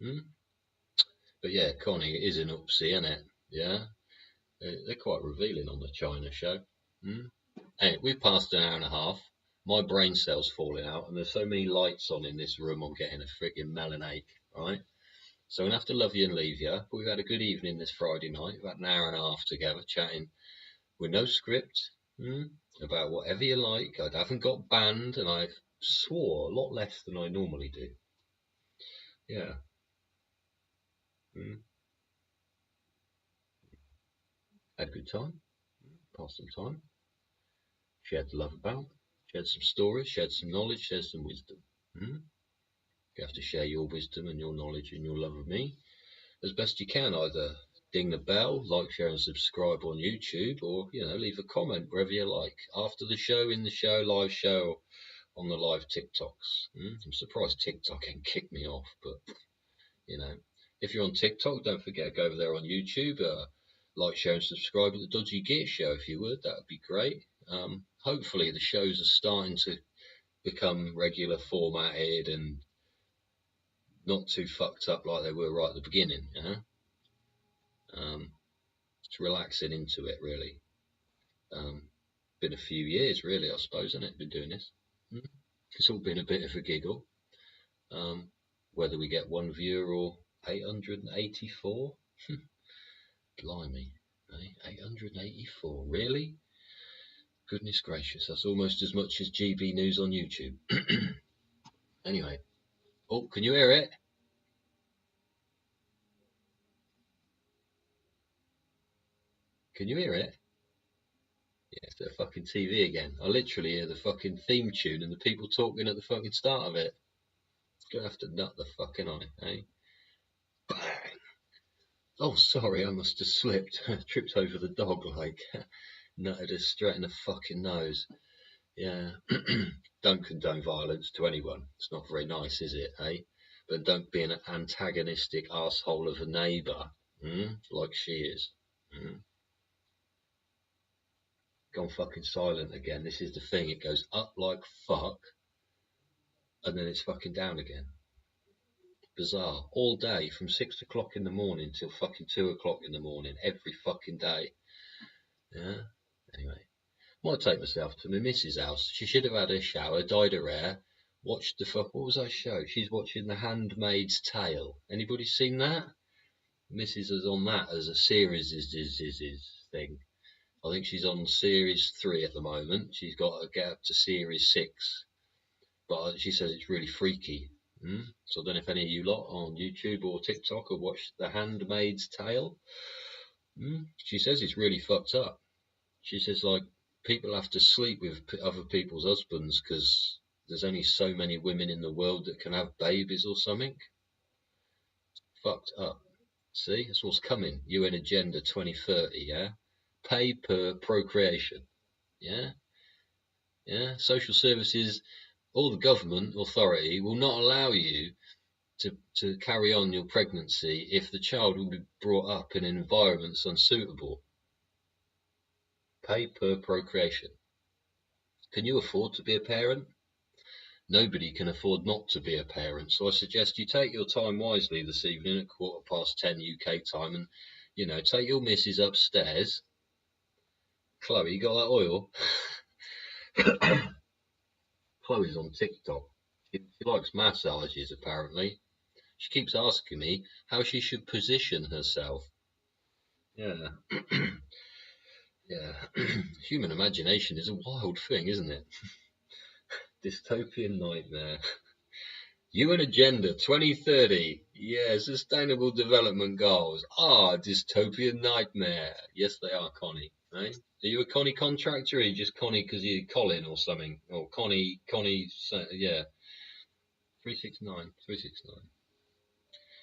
But yeah, Connie, it is an upsie, isn't it? Yeah? They're quite revealing on the China show. Hey, we've passed an hour and a half. My brain cell's falling out, and there's so many lights on in this room, I'm getting a frigging melon ache, right? So I'm going to have to love you and leave you. But we've had a good evening this Friday night. We've had an hour and a half together chatting with no script about whatever you like. I haven't got banned, and I've swore a lot less than I normally do. Yeah. Had a good time. Passed some time. Shared the love about. Shared some stories. Shared some knowledge. Shared some wisdom. You have to share your wisdom and your knowledge and your love of me as best you can. Either ding the bell, like, share and subscribe on YouTube, or leave a comment wherever you like, after the show, in the show, live show, on the live TikToks. I'm surprised TikTok ain't kicked me off, but if you're on TikTok, don't forget to go over there on YouTube, like, share and subscribe at the Dodgy Gear Show if you would. That would be great. Hopefully the shows are starting to become regular formatted and not too fucked up like they were right at the beginning, It's relaxing into it, really. Been a few years, really, I suppose, hasn't it, been doing this? It's all been a bit of a giggle. Whether we get one viewer or 884, blimey, 884, really? Goodness gracious, that's almost as much as GB News on YouTube. Anyway, oh, can you hear it? Can you hear it? Yeah, it's the fucking TV again. I literally hear the fucking theme tune and the people talking at the fucking start of it. Gonna have to nut the fucking eye, eh? Bang! Oh, sorry, I must have slipped. Tripped over the dog, like. Nutted her straight in the fucking nose. Yeah. Don't condone violence to anyone. It's not very nice, is it, eh? But don't be an antagonistic arsehole of a neighbour, like she is. Mm. Gone fucking silent again. This is the thing. It goes up like fuck, and then it's fucking down again. Bizarre. All day from 6 o'clock in the morning till fucking 2 o'clock in the morning, every fucking day. Yeah. Anyway, might take myself to my missus' house. She should have had her shower, dyed her hair, watched the fuck. What was that show? She's watching The Handmaid's Tale. Anybody seen that? Mrs. is on that as a series is thing. I think she's on series 3 at the moment. She's got to get up to series 6, but she says it's really freaky. So I don't know if any of you lot on YouTube or TikTok have watched The Handmaid's Tale. She says it's really fucked up. She says like people have to sleep with other people's husbands because there's only so many women in the world that can have babies or something. Fucked up. See, that's what's coming. UN Agenda 2030, yeah? Pay per procreation, yeah? Yeah? Social services, or the government authority will not allow you to carry on your pregnancy if the child will be brought up in an environment that's unsuitable. Pay per procreation. Can you afford to be a parent? Nobody can afford not to be a parent. So I suggest you take your time wisely this evening at 10:15 UK time and, you know, take your missus upstairs. Chloe, you got that oil? Chloe's on TikTok. She likes massages, apparently. She keeps asking me how she should position herself. Yeah. Yeah. Human imagination is a wild thing, isn't it? Dystopian nightmare. UN Agenda 2030. Yeah, Sustainable Development Goals. Dystopian nightmare. Yes, they are, Connie. Right? Are you a Connie contractor, or are you just Connie because you're Colin or something? Or Connie, yeah. 369.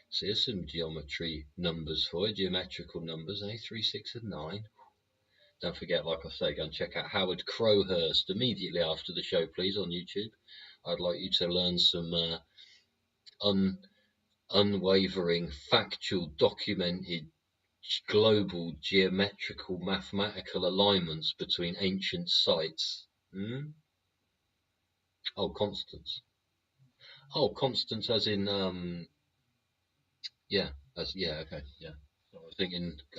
So here's some geometry numbers for you, geometrical numbers, 3, 6 and 9. Don't forget, like I say, go and check out Howard Crowhurst immediately after the show, please, on YouTube. I'd like you to learn some unwavering, factual, documented, global, geometrical, mathematical alignments between ancient sites. Oh, Constance. Oh, Constance as in, okay, yeah.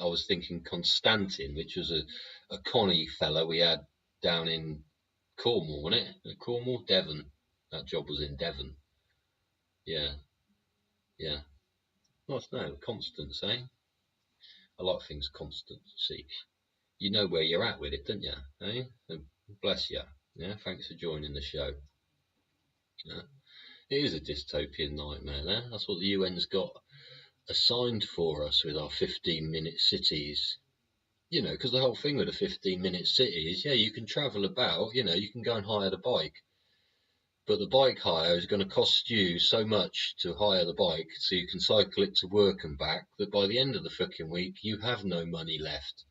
I was thinking Constantin, which was a Connie fella we had down in Cornwall, wasn't it? Cornwall, Devon. That job was in Devon. Yeah. Nice name, Constance, eh? I like things constant. See, you know where you're at with it, don't you? Eh? So bless you. Yeah. Thanks for joining the show. Yeah. It is a dystopian nightmare. There. That's what the UN's got assigned for us with our 15-minute cities. You know, because the whole thing with a 15-minute city is, yeah, you can travel about, you know, you can go and hire the bike. But the bike hire is going to cost you so much to hire the bike so you can cycle it to work and back that by the end of the fucking week, you have no money left.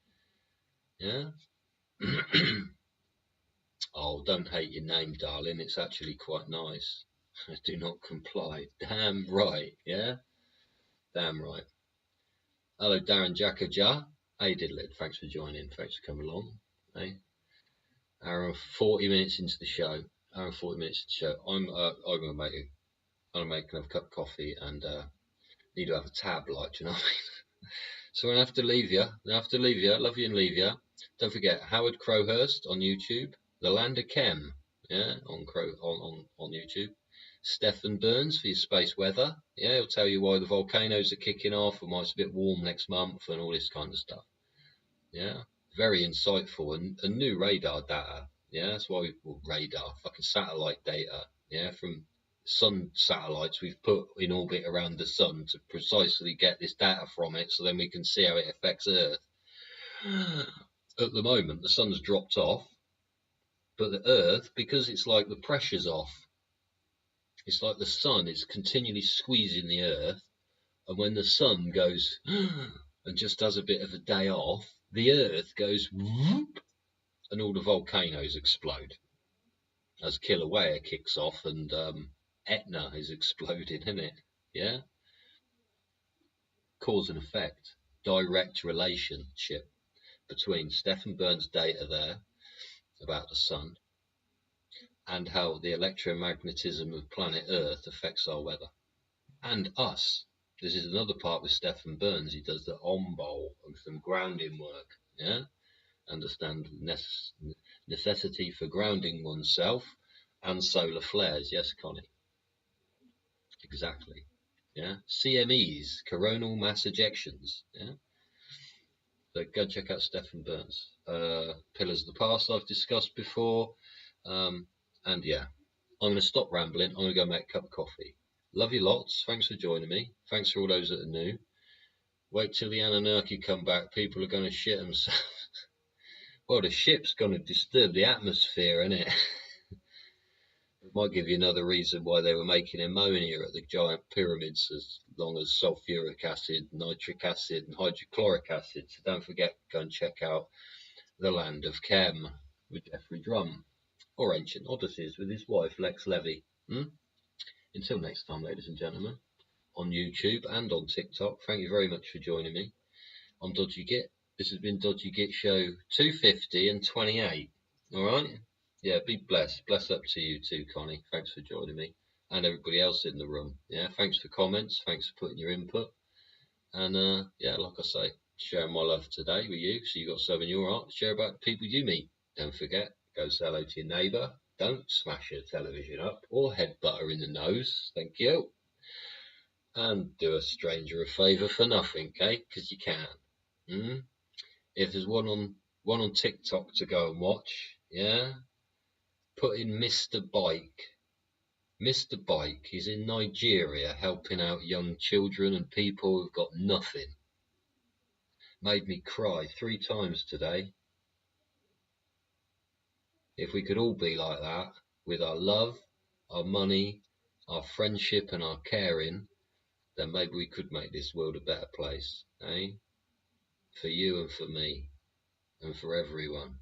Yeah? Oh, don't hate your name, darling. It's actually quite nice. I do not comply. Damn right, yeah? Damn right. Hello, Darren Jackaja. Hey, Diddled. Thanks for joining. Thanks for coming along. Hey. Hour and 40 minutes into the show. I'm gonna make another cup of coffee and need to have a tab, like, do you know what I mean? So I'm gonna have to leave you. Love you and leave you. Don't forget Howard Crowhurst on YouTube, The Land of Chem, yeah, on YouTube. Stefan Burns for your space weather. Yeah, he'll tell you why the volcanoes are kicking off and why it's a bit warm next month and all this kind of stuff. Yeah, very insightful and new radar data. Yeah, that's why radar, fucking satellite data. Yeah, from sun satellites we've put in orbit around the sun to precisely get this data from it, so then we can see how it affects Earth. At the moment, the sun's dropped off, but the Earth, because it's like the pressure's off, it's like the sun is continually squeezing the Earth, and when the sun goes and just does a bit of a day off, the Earth goes whoop, and all the volcanoes explode as Kilauea kicks off and Etna is exploding, isn't it? Yeah? Cause and effect. direct relationship between Stefan Burns' data there about the sun and how the electromagnetism of planet Earth affects our weather and us. This is another part with Stefan Burns. He does the on-bowl and some grounding work. Yeah, understand necessity for grounding oneself and solar flares. Yes, Connie, exactly. Yeah, CMEs, coronal mass ejections. Yeah, so go check out Stefan Burns. Pillars of the Past I've discussed before, and yeah, I'm going to stop rambling. I'm going to go make a cup of coffee. Love you lots. Thanks for joining me. Thanks for all those that are new. Wait till the Anunnaki come back. People are going to shit themselves. Well, the ship's going to disturb the atmosphere, innit? It might give you another reason why they were making ammonia at the giant pyramids as long as sulfuric acid, nitric acid, and hydrochloric acid. So don't forget, go and check out The Land of Chem with Jeffrey Drum, or Ancient Odysseys with his wife Lex Levy. Until next time, ladies and gentlemen, on YouTube and on TikTok, thank you very much for joining me. I'm Dodgy Git. This has been Dodgy Git Show 250 and 28. Alright? Yeah, be blessed. Bless up to you too, Connie. Thanks for joining me. And everybody else in the room. Yeah, thanks for comments. Thanks for putting your input. And yeah, like I say, sharing my love today with you. So you got something in your heart to share about the people you meet. Don't forget, go say hello to your neighbour. Don't smash your television up or headbutt her in the nose. Thank you. And do a stranger a favour for nothing, okay? Because you can. If there's one on TikTok to go and watch, yeah, put in Mr. Bike. Mr. Bike is in Nigeria helping out young children and people who've got nothing. Made me cry 3 times today. If we could all be like that, with our love, our money, our friendship and our caring, then maybe we could make this world a better place, eh? For you and for me, and for everyone.